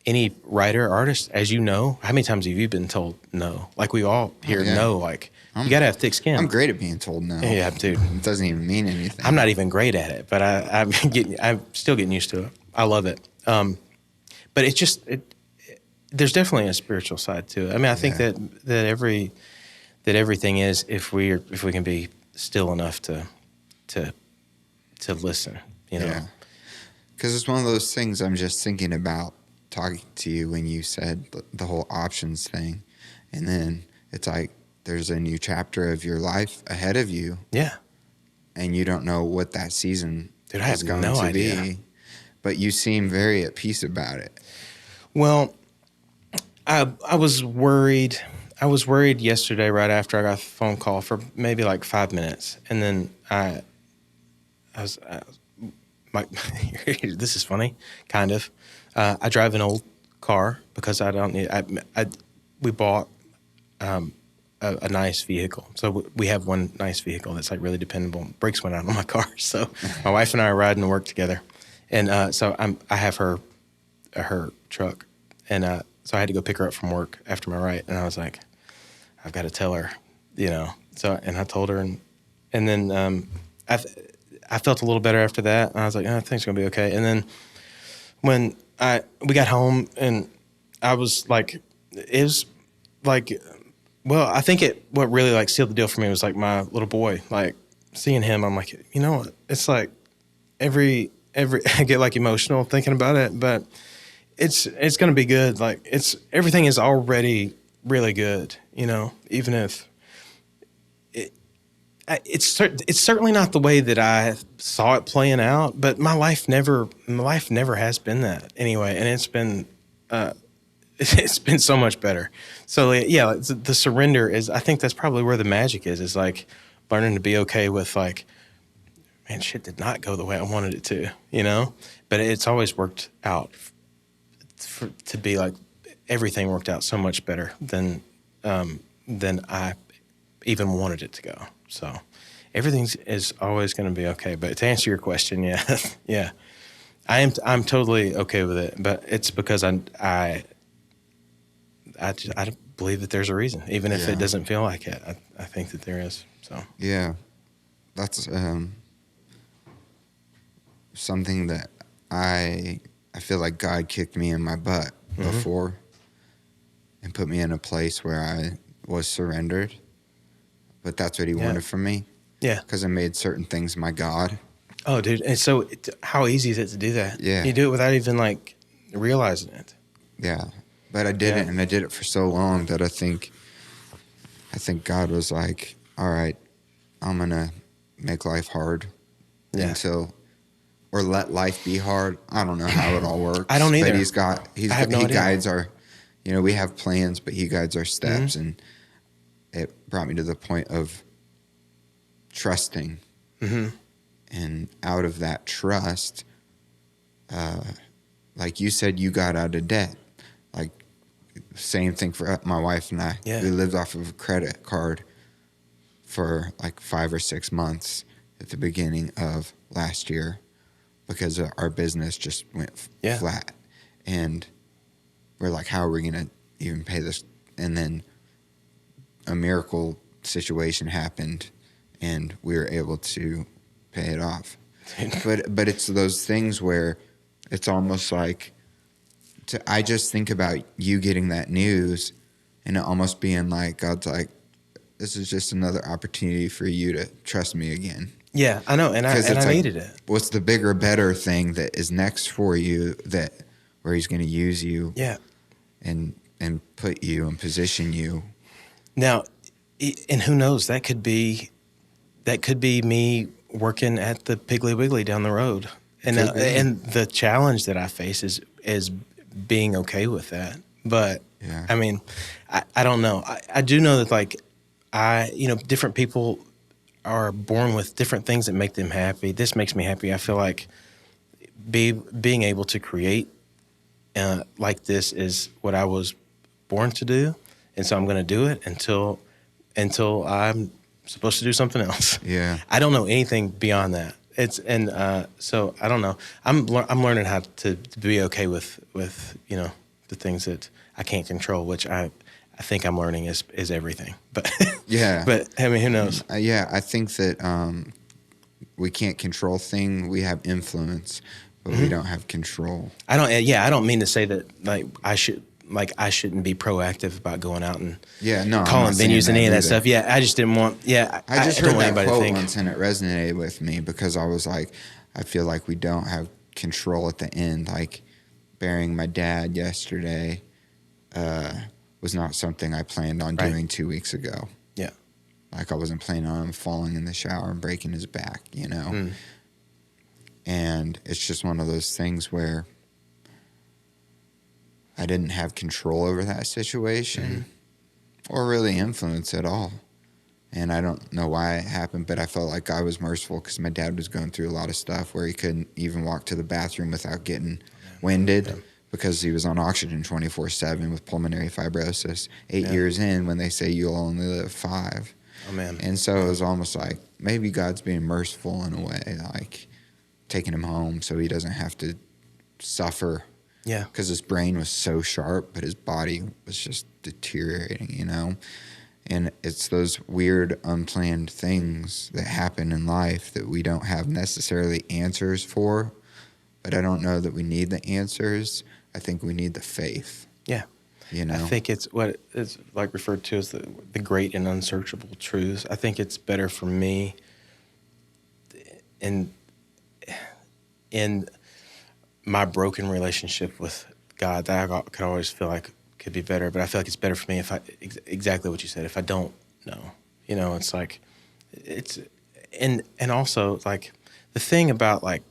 Speaker 3: any writer, artist, as you know, how many times have you been told no? Like, we all hear no, like, you got to have thick skin.
Speaker 1: I'm great at being told no.
Speaker 3: Yeah, dude.
Speaker 1: It doesn't even mean anything.
Speaker 3: I'm not even great at it, but I'm still getting used to it. I love it. But it's just, there's definitely a spiritual side to it. I mean, I think that everything is, if we can be still enough to listen, Yeah.
Speaker 1: Because it's one of those things I'm just thinking about talking to you when you said the whole options thing. And then it's like there's a new chapter of your life ahead of you.
Speaker 3: Yeah.
Speaker 1: And you don't know what that season is going
Speaker 3: no
Speaker 1: to
Speaker 3: idea.
Speaker 1: be. But you seem very at peace about it.
Speaker 3: Well, I was worried. I was worried yesterday right after I got the phone call for maybe like 5 minutes. And then I was this is funny, kind of. I drive an old car because I don't need. We bought a nice vehicle, so we have one nice vehicle that's like really dependable. Brakes went out on my car, so my wife and I are riding to work together, and so I have her truck, and so I had to go pick her up from work after my write, and I was like, I've got to tell her, So and I told her, and then I felt a little better after that, and I was like, I think it's gonna be okay. And then when we got home, and I was like, it was like, well, I think what really like sealed the deal for me was like my little boy, like seeing him. I'm like, it's like every I get like emotional thinking about it, but it's gonna be good. Like everything is already really good, even if. It's certainly not the way that I saw it playing out, but my life never has been that anyway, and it's been so much better. So yeah, the surrender is. I think that's probably where the magic is like learning to be okay with like, man, shit did not go the way I wanted it to, But it's always worked out to be like everything worked out so much better than I even wanted it to go. So everything is always going to be okay. But to answer your question, yeah, I'm totally okay with it. But it's because I believe that there's a reason, even if it doesn't feel like it. I think that there is. So
Speaker 1: yeah, that's something that I feel like God kicked me in my butt before and put me in a place where I was surrendered. But that's what he wanted from me.
Speaker 3: Yeah.
Speaker 1: Because I made certain things my God.
Speaker 3: Oh, dude. And so how easy is it to do that?
Speaker 1: Yeah.
Speaker 3: You do it without even like realizing it.
Speaker 1: Yeah. But I did it, and I did it for so long that I think God was like, all right, I'm going to make life hard or let life be hard. I don't know how it all works.
Speaker 3: I don't either.
Speaker 1: But he guides our, we have plans, but he guides our steps. And it brought me to the point of trusting. And out of that trust, like you said, you got out of debt. Like same thing for my wife and I.
Speaker 3: Yeah.
Speaker 1: We lived off of a credit card for like 5 or 6 months at the beginning of last year because our business just went flat. And we're like, how are we going to even pay this? And then a miracle situation happened and we were able to pay it off. But it's those things where it's almost like, I just think about you getting that news and it almost being like, God's like, this is just another opportunity for you to trust me again.
Speaker 3: Yeah, I know, and I
Speaker 1: like,
Speaker 3: needed it.
Speaker 1: What's the bigger, better thing that is next for you where he's going to use you and put you and position you?
Speaker 3: Now, and who knows, that could be me working at the Piggly Wiggly down the road. And the challenge that I face is being okay with that. But I mean, I don't know. I do know that like different people are born with different things that make them happy. This makes me happy. I feel like being able to create like this is what I was born to do, and so I'm going to do it until I'm supposed to do something else. Yeah, I don't know anything beyond that. So I don't know. I'm learning how to be okay with the things that I can't control, which I think I'm learning is everything. But but I mean, who knows?
Speaker 1: I think that we can't control things. We have influence, but we don't have control. I
Speaker 3: don't mean to say that like I shouldn't be proactive about going out and calling venues and any of that stuff. Yeah, I just didn't want. Yeah,
Speaker 1: I just heard that quote once and it resonated with me because I was like, I feel like we don't have control at the end. Like burying my dad yesterday was not something I planned on doing 2 weeks ago. Yeah, like I wasn't planning on him falling in the shower and breaking his back, And it's just one of those things where I didn't have control over that situation or really influence at all. And I don't know why it happened, but I felt like God was merciful because my dad was going through a lot of stuff where he couldn't even walk to the bathroom without getting winded because he was on oxygen 24/7 with pulmonary fibrosis. 8 years in when they say you'll only live 5. Oh, man. And so it was almost like maybe God's being merciful in a way, like taking him home so he doesn't have to suffer. Yeah. Because his brain was so sharp, but his body was just deteriorating, And it's those weird, unplanned things that happen in life that we don't have necessarily answers for. But I don't know that we need the answers. I think we need the faith. Yeah. I think it's what it's like referred to as the great and unsearchable truths. I think it's better for me in my broken relationship with God that I could always feel like could be better, but I feel like it's better for me if exactly what you said, if I don't know. It's like and also like the thing about like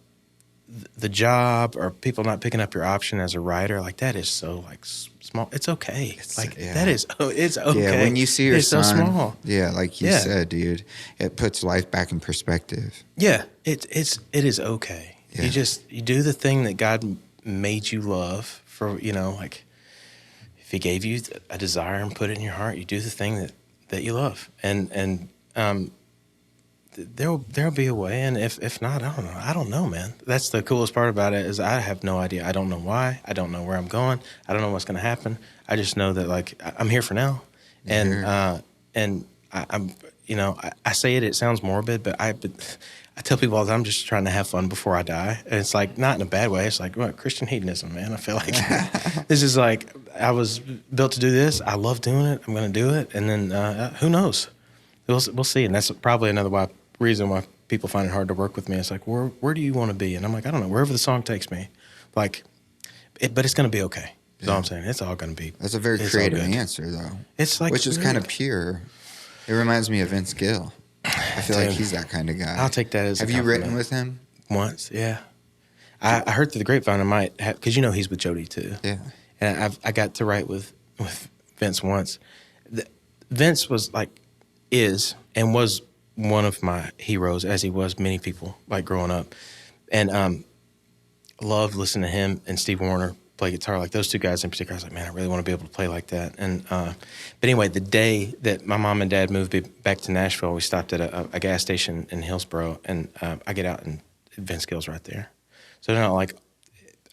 Speaker 1: the job or people not picking up your option as a writer, like that is so like small. It's okay. It's okay. Yeah, when you see your son, so small. Yeah, like you said, dude, it puts life back in perspective. Yeah, it is okay. Yeah. You do the thing that God made you love for, like if he gave you a desire and put it in your heart, you do the thing that you love. And there'll be a way. And if not, I don't know, man. That's the coolest part about it is I have no idea. I don't know why. I don't know where I'm going. I don't know what's going to happen. I just know that like I'm here for now. And I'm, I say it sounds morbid, but I tell people all the time I'm just trying to have fun before I die. And it's like, not in a bad way. It's like, what, Christian hedonism, man. I feel like this is like, I was built to do this. I love doing it. I'm going to do it. And then who knows? We'll see. And that's probably another reason why people find it hard to work with me. It's like, where do you want to be? And I'm like, I don't know, wherever the song takes me. Like, but it's going to be okay. That's all I'm saying. It's all going to be. That's a very creative answer, though. It's like, which is kind of pure. It reminds me of Vince Gill. I feel like he's that kind of guy. I'll take that as. Have you written with him once? Yeah, I heard through the grapevine I might have, because he's with Jody too. Yeah, and I got to write with Vince once. Vince was was one of my heroes, as he was many people like growing up, and loved listening to him and Steve Wariner
Speaker 3: play guitar. Like those two guys in particular, I was like, man, I really want to be able to play like that. And but anyway, the day that my mom and dad moved back to Nashville, we stopped at a gas station in Hillsboro, and I get out and Vince Gill's right there. So they're not like,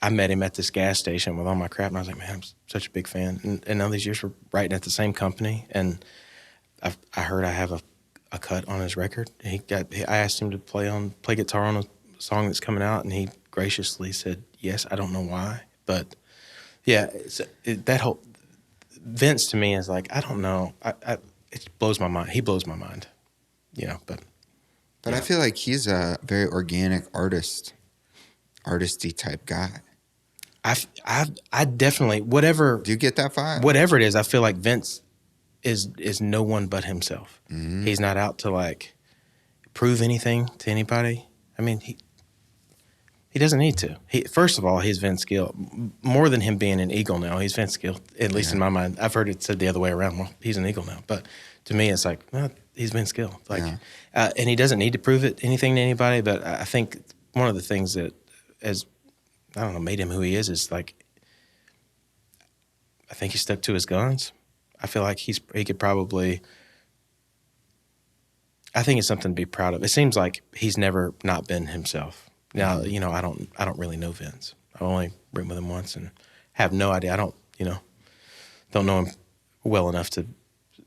Speaker 3: I met him at this gas station with all my crap, and I was like, man, I'm such a big fan. And all these years we're writing at the same company, and I heard I have a cut on his record. I asked him to play guitar on a song that's coming out, and he graciously said yes. I don't know why, but yeah, that whole Vince to me is like, I don't know. It blows my mind. He blows my mind, But
Speaker 1: I feel like he's a very organic artisty type guy.
Speaker 3: I definitely, whatever.
Speaker 1: Do you get that vibe?
Speaker 3: Whatever it is, I feel like Vince is no one but himself. Mm-hmm. He's not out to like prove anything to anybody. I mean, he doesn't need to. First of all, he's Vince Gill. More than him being an Eagle now, he's Vince Gill, at least in my mind. I've heard it said the other way around. Well, he's an Eagle now. But to me, it's like, well, he's Vince Gill. Like, and he doesn't need to prove anything to anybody. But I think one of the things that made him who he is like, I think he stuck to his guns. I feel like he could probably, I think it's something to be proud of. It seems like he's never not been himself. Now, I don't really know Vince. I've only written with him once and have no idea. I don't know him well enough to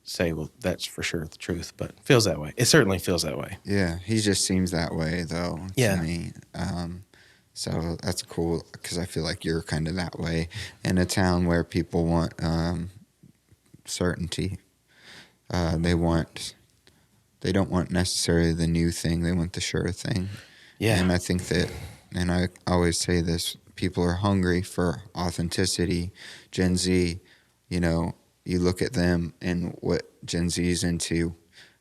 Speaker 3: say, well, that's for sure the truth, but it feels that way. It certainly feels that way.
Speaker 1: Yeah, he just seems that way, though, to me. So that's cool, because I feel like you're kind of that way in a town where people want certainty. They don't want necessarily the new thing. They want the sure thing. Yeah. And I think that, and I always say this, people are hungry for authenticity. Gen Z, you look at them and what Gen Z is into,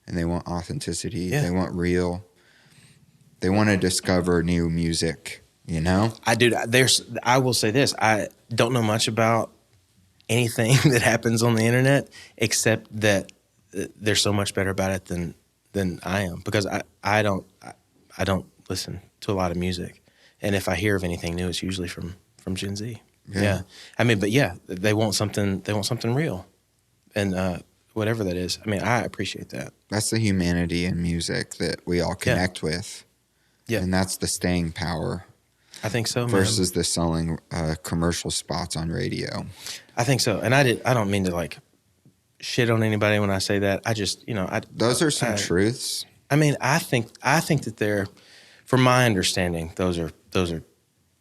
Speaker 1: and they want authenticity. Yeah. They want real. They want to discover new music, I will say this. I don't know much about anything that happens on the internet, except that they're so much better about it than I am, because I don't listen to a lot of music, and if I hear of anything new, it's usually from Gen Z. Yeah. I mean, but they want something real, and whatever that is. I mean, I appreciate that. That's the humanity in music that we all connect with. Yeah, and that's the staying power.
Speaker 3: I think so,
Speaker 1: versus the selling commercial spots on radio. I
Speaker 3: think so, and I don't mean to like shit on anybody when I say that. I just,
Speaker 1: those are some truths.
Speaker 3: I mean, I think that they're, from my understanding, those are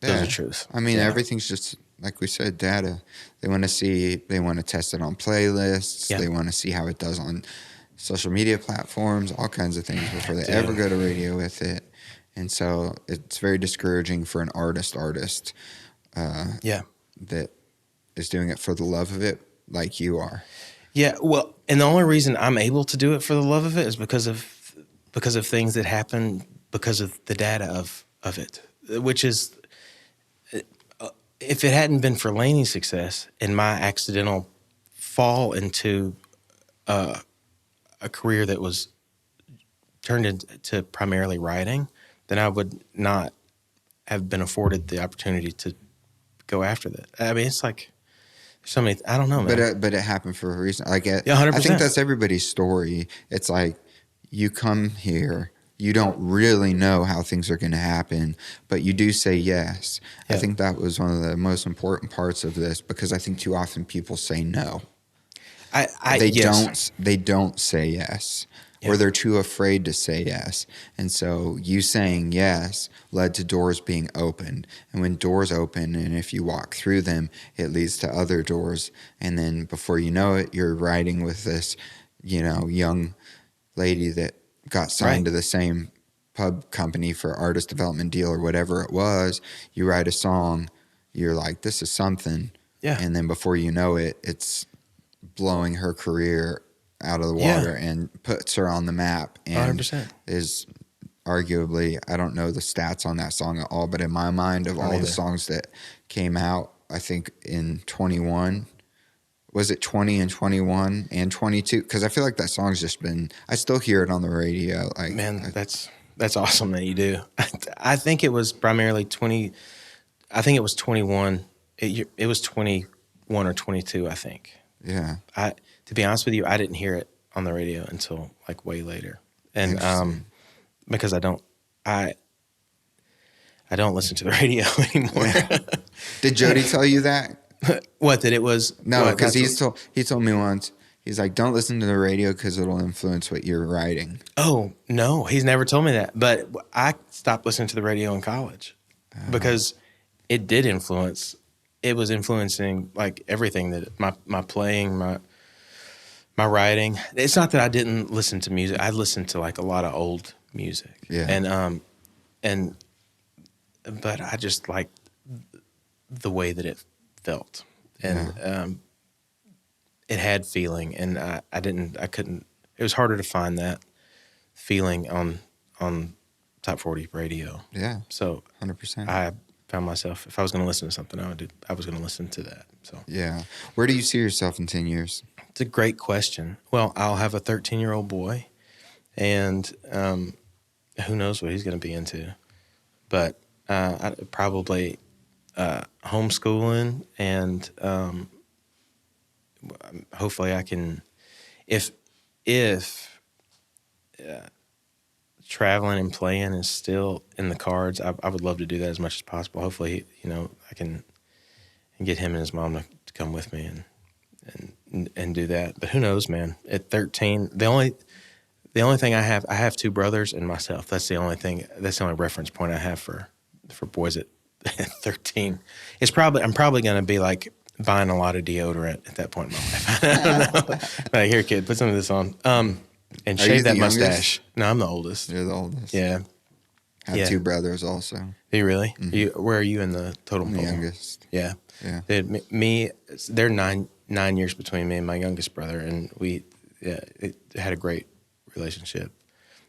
Speaker 3: truths.
Speaker 1: I mean, everything's just like we said, data. They want to test it on playlists. Yeah. They want to see how it does on social media platforms, all kinds of things before they ever go to radio with it. And so it's very discouraging for an artist that is doing it for the love of it, like you are.
Speaker 3: Yeah, well, and the only reason I'm able to do it for the love of it is because of things that happen because of the data of it, which is, if it hadn't been for Lainey's success and my accidental fall into a career that was turned into primarily writing, then I would not have been afforded the opportunity to go after that. I mean, it's like so many. I don't know, man.
Speaker 1: But it happened for a reason. Like,
Speaker 3: 100%.
Speaker 1: I think that's everybody's story. It's like you come here, you don't really know how things are going to happen, but you do say yes. Yeah. I think that was one of the most important parts of this, because I think too often people say no. They don't say yes. Yeah. Or they're too afraid to say yes. And so you saying yes led to doors being opened. And when doors open, and if you walk through them, it leads to other doors. And then before you know it, you're writing with this, young lady that got signed to the same pub company for artist development deal or whatever it was. You write a song, you're like, this is something. Yeah. And then before you know it, it's blowing her career out of the water and puts her on the map, and 100%. Is arguably, I don't know the stats on that song at all, but in my mind, of all the songs that came out, I think in 21, was it 20 and 21 and 22? Because I feel like that song's just been, I still hear it on the radio. Like,
Speaker 3: man, that's awesome that you do. I think it was primarily 20. I think it was 21 it was 21 or 22, I think.
Speaker 1: Yeah.
Speaker 3: To be honest with you, I didn't hear it on the radio until like way later, and because I don't listen to the radio anymore.
Speaker 1: Yeah. Did Jody tell you that?
Speaker 3: What, that it was?
Speaker 1: No, because he told me once. He's like, don't listen to the radio because it'll influence what you're writing.
Speaker 3: Oh no, he's never told me that. But I stopped listening to the radio in college because it did influence. It was influencing like everything, that my playing, my writing. It's not that I didn't listen to music. I listened to like a lot of old music.
Speaker 1: Yeah.
Speaker 3: But I just liked the way that it felt, and it had feeling, and I couldn't. It was harder to find that feeling on Top 40 radio.
Speaker 1: Yeah.
Speaker 3: So
Speaker 1: 100%.
Speaker 3: I found myself, if I was going to listen to something, I was going to listen to that. So
Speaker 1: yeah. Where do you see yourself in 10 years?
Speaker 3: It's a great question. Well, I'll have a 13-year-old boy, and who knows what he's going to be into. But I'd probably homeschooling, and hopefully I can, if traveling and playing is still in the cards, I would love to do that as much as possible. Hopefully, I can get him and his mom to come with me and do that. But who knows, man? At 13, the only thing I have two brothers and myself. That's the only thing. That's the only reference point I have for boys at 13. I'm probably going to be like buying a lot of deodorant at that point in my life. I don't know. Like, here, kid, put some of this on. And shave that mustache. No, I'm the oldest.
Speaker 1: You're the oldest.
Speaker 3: Yeah.
Speaker 1: I have two brothers also.
Speaker 3: Do you really? Mm-hmm. Where are you in the totem pole?
Speaker 1: The youngest.
Speaker 3: Yeah.
Speaker 1: Yeah.
Speaker 3: They're 9 years between me and my youngest brother, and we had a great relationship.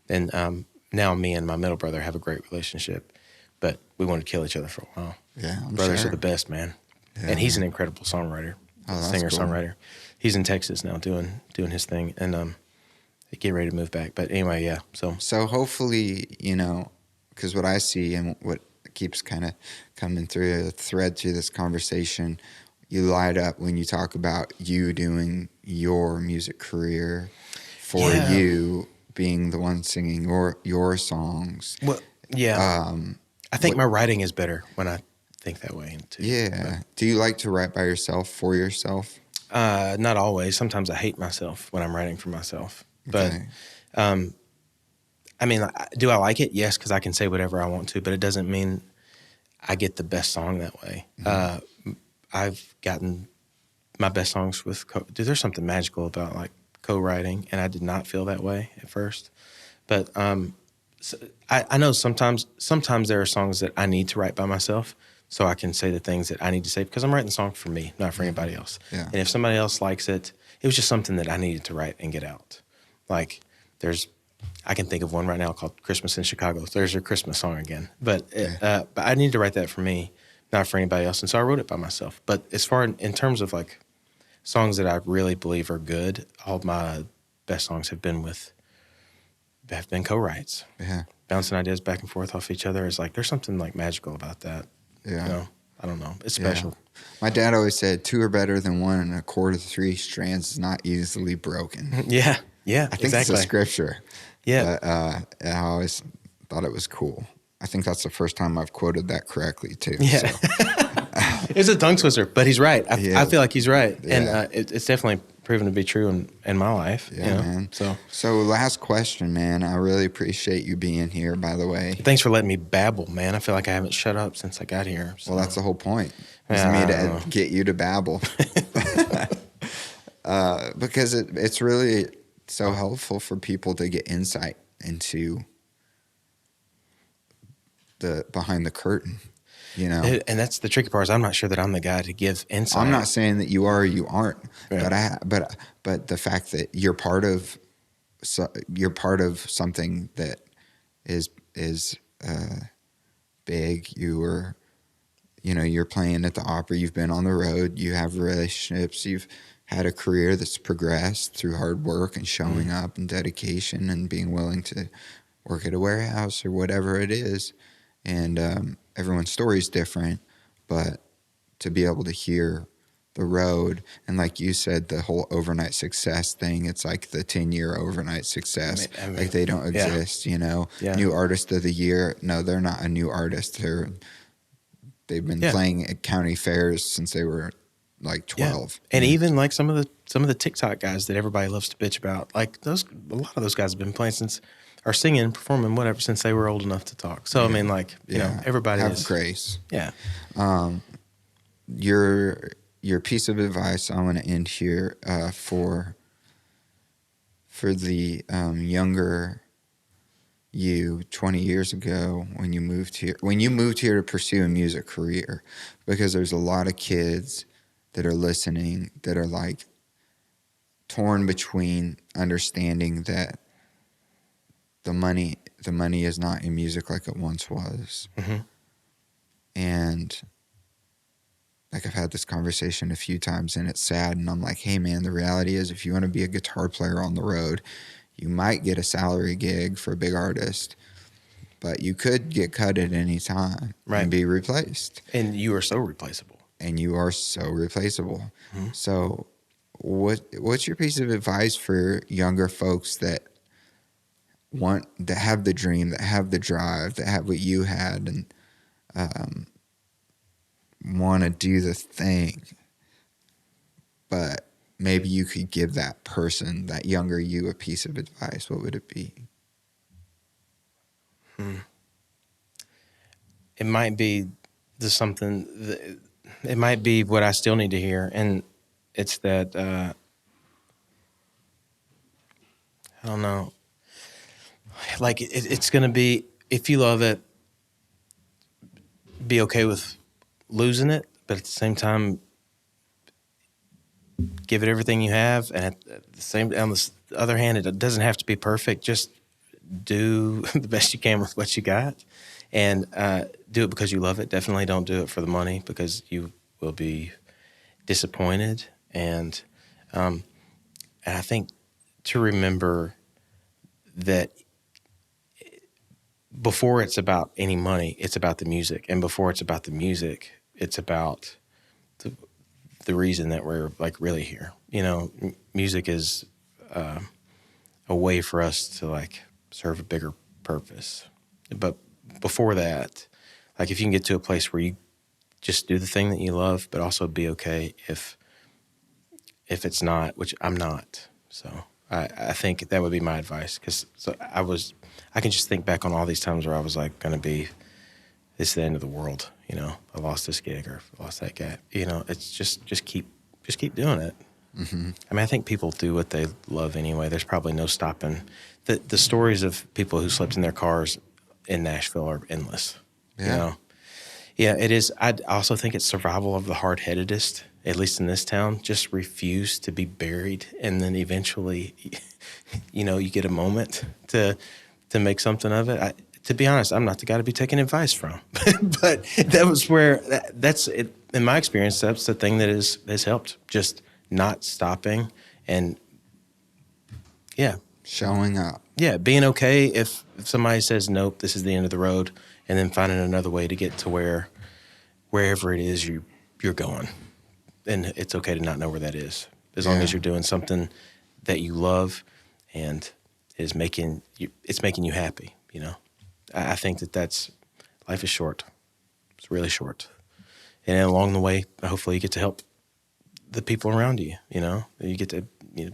Speaker 3: And now me and my middle brother have a great relationship, but we wanted to kill each other for a while.
Speaker 1: Yeah,
Speaker 3: Brothers are the best, man. Yeah. And he's an incredible songwriter, singer-songwriter. He's in Texas now doing his thing, and they get ready to move back. But anyway, yeah. So
Speaker 1: hopefully, because what I see and what keeps kind of coming through a thread through this conversation, you light up when you talk about you doing your music career for you, being the one singing your songs.
Speaker 3: Well, yeah. I think my writing is better when I think that way too.
Speaker 1: Yeah. Do you like to write by yourself, for yourself?
Speaker 3: Not always. Sometimes I hate myself when I'm writing for myself. But,
Speaker 1: Okay.
Speaker 3: I mean, do I like it? Yes, because I can say whatever I want to, but it doesn't mean I get the best song that way. Mm-hmm. I've gotten my best songs with dude, there's something magical about like co-writing, and I did not feel that way at first. But so I know sometimes there are songs that I need to write by myself, so I can say the things that I need to say because I'm writing the song for me, not for anybody else.
Speaker 1: Yeah.
Speaker 3: And if somebody else likes it, it was just something that I needed to write and get out. Like I can think of one right now called Christmas in Chicago. There's your Christmas song again. But I need to write that for me, not for anybody else. And so I wrote it by myself. But as far in terms of like songs that I really believe are good, all my best songs have been co-writes.
Speaker 1: Yeah. Bouncing
Speaker 3: ideas back and forth off each other is like, there's something like magical about that.
Speaker 1: Yeah.
Speaker 3: I don't know. It's special.
Speaker 1: Yeah. My dad always said 2 are better than 1, and a cord of 3 strands is not easily broken.
Speaker 3: Yeah. Yeah.
Speaker 1: I think it's a scripture.
Speaker 3: Yeah.
Speaker 1: But I always thought it was cool. I think that's the first time I've quoted that correctly too.
Speaker 3: Yeah.
Speaker 1: So.
Speaker 3: It's a tongue twister, but he's right. I feel like he's right.
Speaker 1: Yeah.
Speaker 3: And it's definitely proven to be true in my life.
Speaker 1: Yeah, man. So last question, man. I really appreciate you being here, by the way.
Speaker 3: Thanks for letting me babble, man. I feel like I haven't shut up since I got here. So.
Speaker 1: Well, that's the whole point. Is me to get you to babble. Because it's really so helpful for people to get insight into the behind the curtain,
Speaker 3: And that's the tricky part is I'm not sure that I'm the guy to give insight.
Speaker 1: I'm not saying that you are or you aren't,
Speaker 3: yeah.
Speaker 1: but the fact that you're part of something that is big. You're playing at the opera. You've been on the road. You have relationships. You've had a career that's progressed through hard work and showing up and dedication and being willing to work at a warehouse or whatever it is. And everyone's story is different, but to be able to hear the road. And like you said, the whole overnight success thing, it's like the 10-year overnight success.
Speaker 3: I mean,
Speaker 1: like they don't exist, you know?
Speaker 3: Yeah.
Speaker 1: New artist of the year. No, they're not a new artist. They've been playing at county fairs since they were like 12.
Speaker 3: And even like some of the TikTok guys that everybody loves to bitch about, like a lot of those guys have been playing or singing and performing whatever since they were old enough to talk. So I mean, like, you know, everybody
Speaker 1: have grace.
Speaker 3: Yeah.
Speaker 1: Your piece of advice I want to end here for the younger you 20 years ago when you moved here to pursue a music career, because there's a lot of kids that are listening that are like torn between understanding that the money is not in music like it once was.
Speaker 3: Mm-hmm.
Speaker 1: And like I've had this conversation a few times and it's sad, and I'm like, hey man, the reality is if you want to be a guitar player on the road, you might get a salary gig for a big artist, but you could get cut at any time and be replaced.
Speaker 3: And you are so replaceable.
Speaker 1: Mm-hmm. So what's your piece of advice for younger folks that have the dream, that have the drive, that have what you had, and want to do the thing, but maybe you could give that person, that younger you, a piece of advice? What would it be?
Speaker 3: It might be it might be what I still need to hear, and it's that I don't know. Like it's going to be, if you love it, be okay with losing it, but at the same time, give it everything you have. And on the other hand, it doesn't have to be perfect. Just do the best you can with what you got, and do it because you love it. Definitely don't do it for the money, because you will be disappointed. And I think to remember that before it's about any money, it's about the music. And before it's about the music, it's about the reason that we're like really here. You know, music is a way for us to like serve a bigger purpose. But before that, like if you can get to a place where you just do the thing that you love, but also be okay if it's not, which I'm not. So I think that would be my advice, because I can just think back on all these times where I was like going to be, this is the end of the world. You know, I lost this gig or lost that guy. You know, it's just keep doing it.
Speaker 1: Mm-hmm.
Speaker 3: I mean, I think people do what they love anyway. There's probably no stopping. The stories of people who slept in their cars in Nashville are endless.
Speaker 1: Yeah.
Speaker 3: You know? Yeah, it is. I also think it's survival of the hard-headedest, at least in this town. Just refuse to be buried, and then eventually, you know, you get a moment to make something of it. To be honest, I'm not the guy to be taking advice from, but that was where that's it. In my experience, that's the thing that has helped. Just not stopping and
Speaker 1: showing up.
Speaker 3: Yeah, being okay if somebody says nope, this is the end of the road, and then finding another way to get to wherever it is you're going, and it's okay to not know where that is, as long as you're doing something that you love and is making you happy. You know. I think that's life is short. It's really short. And along the way, hopefully you get to help the people around you, you know. You get to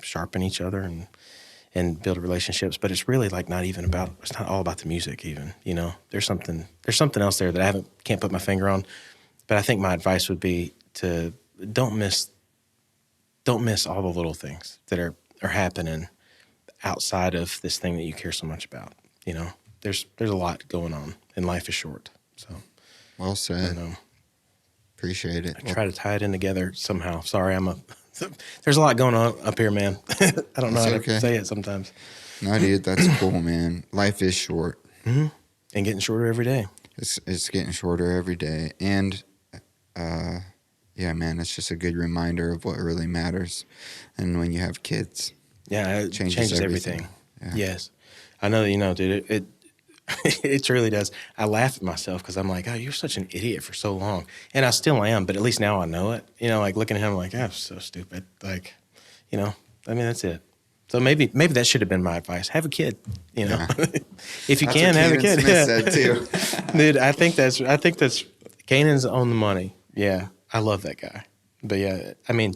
Speaker 3: sharpen each other and build relationships. But it's really like it's not all about the music even, you know. There's something else there that I can't put my finger on. But I think my advice would be to don't miss all the little things that are happening outside of this thing that you care so much about, you know. There's a lot going on, and life is short. So,
Speaker 1: well said. Appreciate it.
Speaker 3: I try to tie it in together somehow. Sorry, there's a lot going on up here, man. I don't know how to say it sometimes.
Speaker 1: No, dude, that's cool, man. Life is short.
Speaker 3: Mm-hmm. And getting shorter every day.
Speaker 1: It's getting shorter every day. And, yeah, man, it's just a good reminder of what really matters. And when you have kids,
Speaker 3: it changes everything.
Speaker 1: Yeah.
Speaker 3: Yes. I know that, dude, It truly does. I laugh at myself because I'm like, oh, you're such an idiot for so long. And I still am, but at least now I know it. You know, like looking at him, I'm like, I'm so stupid. Like, you know, I mean, that's it. So maybe that should have been my advice. Have a kid, you know.
Speaker 1: Yeah.
Speaker 3: If you
Speaker 1: That's
Speaker 3: can,
Speaker 1: what
Speaker 3: have a
Speaker 1: Kanan
Speaker 3: kid.
Speaker 1: Smith said too.
Speaker 3: Dude, I think that's Kanan's on the money. Yeah, I love that guy. But yeah, I mean,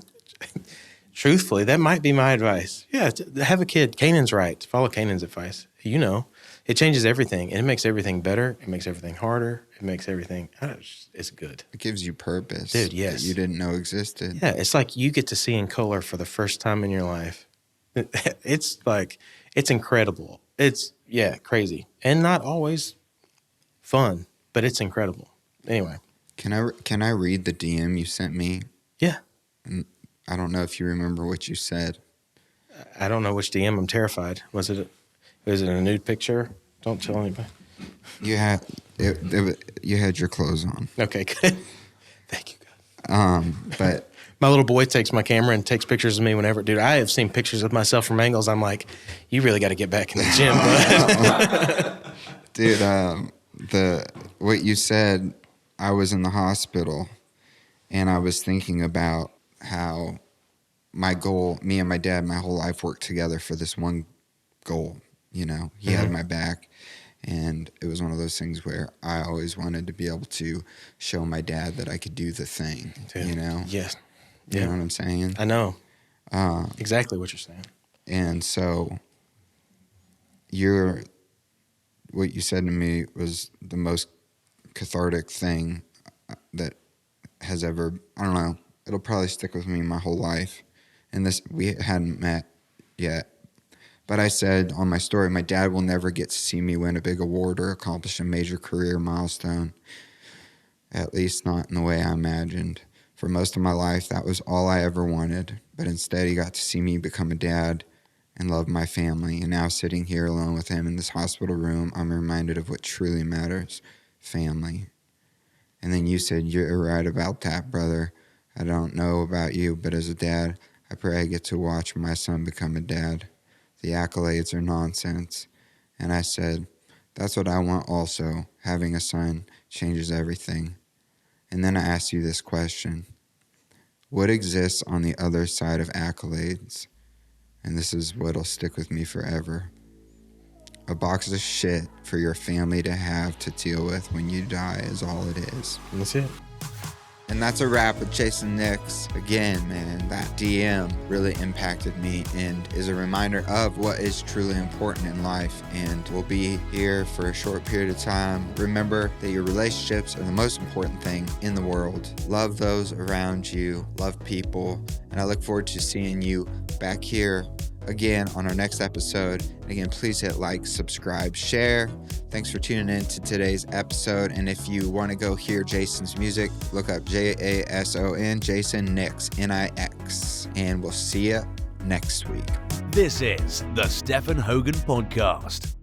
Speaker 3: truthfully, that might be my advice. Yeah, have a kid. Kanan's right. Follow Kanan's advice. You know, it changes everything. And it makes everything better. It makes everything harder. It makes everything, it's good.
Speaker 1: It gives you purpose.
Speaker 3: Dude, yes.
Speaker 1: That you didn't know existed.
Speaker 3: Yeah, it's like you get to see in color for the first time in your life. It's like, it's incredible. It's, crazy. And not always fun, but it's incredible. Anyway.
Speaker 1: Can I read the DM you sent me?
Speaker 3: Yeah.
Speaker 1: I don't know if you remember what you said.
Speaker 3: I don't know which DM. I'm terrified. Was it a nude picture? Don't tell anybody.
Speaker 1: You had you had your clothes on.
Speaker 3: Okay, good. Thank you, God.
Speaker 1: But
Speaker 3: my little boy takes my camera and takes pictures of me whenever. Dude, I have seen pictures of myself from angles. I'm like, you really got to get back in the gym, bud.
Speaker 1: Dude, what you said, I was in the hospital, and I was thinking about how my goal, me and my dad, my whole life worked together for this one goal. You know, he had my back, and it was one of those things where I always wanted to be able to show my dad that I could do the thing. Dude, you know?
Speaker 3: Yes.
Speaker 1: You know what I'm saying?
Speaker 3: I know. Exactly what you're saying.
Speaker 1: And so what you said to me was the most cathartic thing that has ever, I don't know, it'll probably stick with me my whole life. And we hadn't met yet. But I said on my story, my dad will never get to see me win a big award or accomplish a major career milestone, at least not in the way I imagined. For most of my life, that was all I ever wanted. But instead, he got to see me become a dad and love my family. And now sitting here alone with him in this hospital room, I'm reminded of what truly matters, family. And then you said, you're right about that, brother. I don't know about you, but as a dad, I pray I get to watch my son become a dad. The accolades are nonsense. And I said, that's what I want also. Having a son changes everything. And then I asked you this question. What exists on the other side of accolades? And this is what'll stick with me forever. A box of shit for your family to have to deal with when you die is all it is.
Speaker 3: That's it.
Speaker 1: And that's a wrap with Jason Nix. Again, man, that DM really impacted me and is a reminder of what is truly important in life. And we'll be here for a short period of time. Remember that your relationships are the most important thing in the world. Love those around you, love people, and I look forward to seeing you back here again on our next episode. And again, please hit like, subscribe, share. Thanks for tuning in to today's episode. And if you want to go hear Jason's music, look up Jason, Jason Nix, Nix. And we'll see you next week.
Speaker 2: This is the Stephan Hogan Podcast.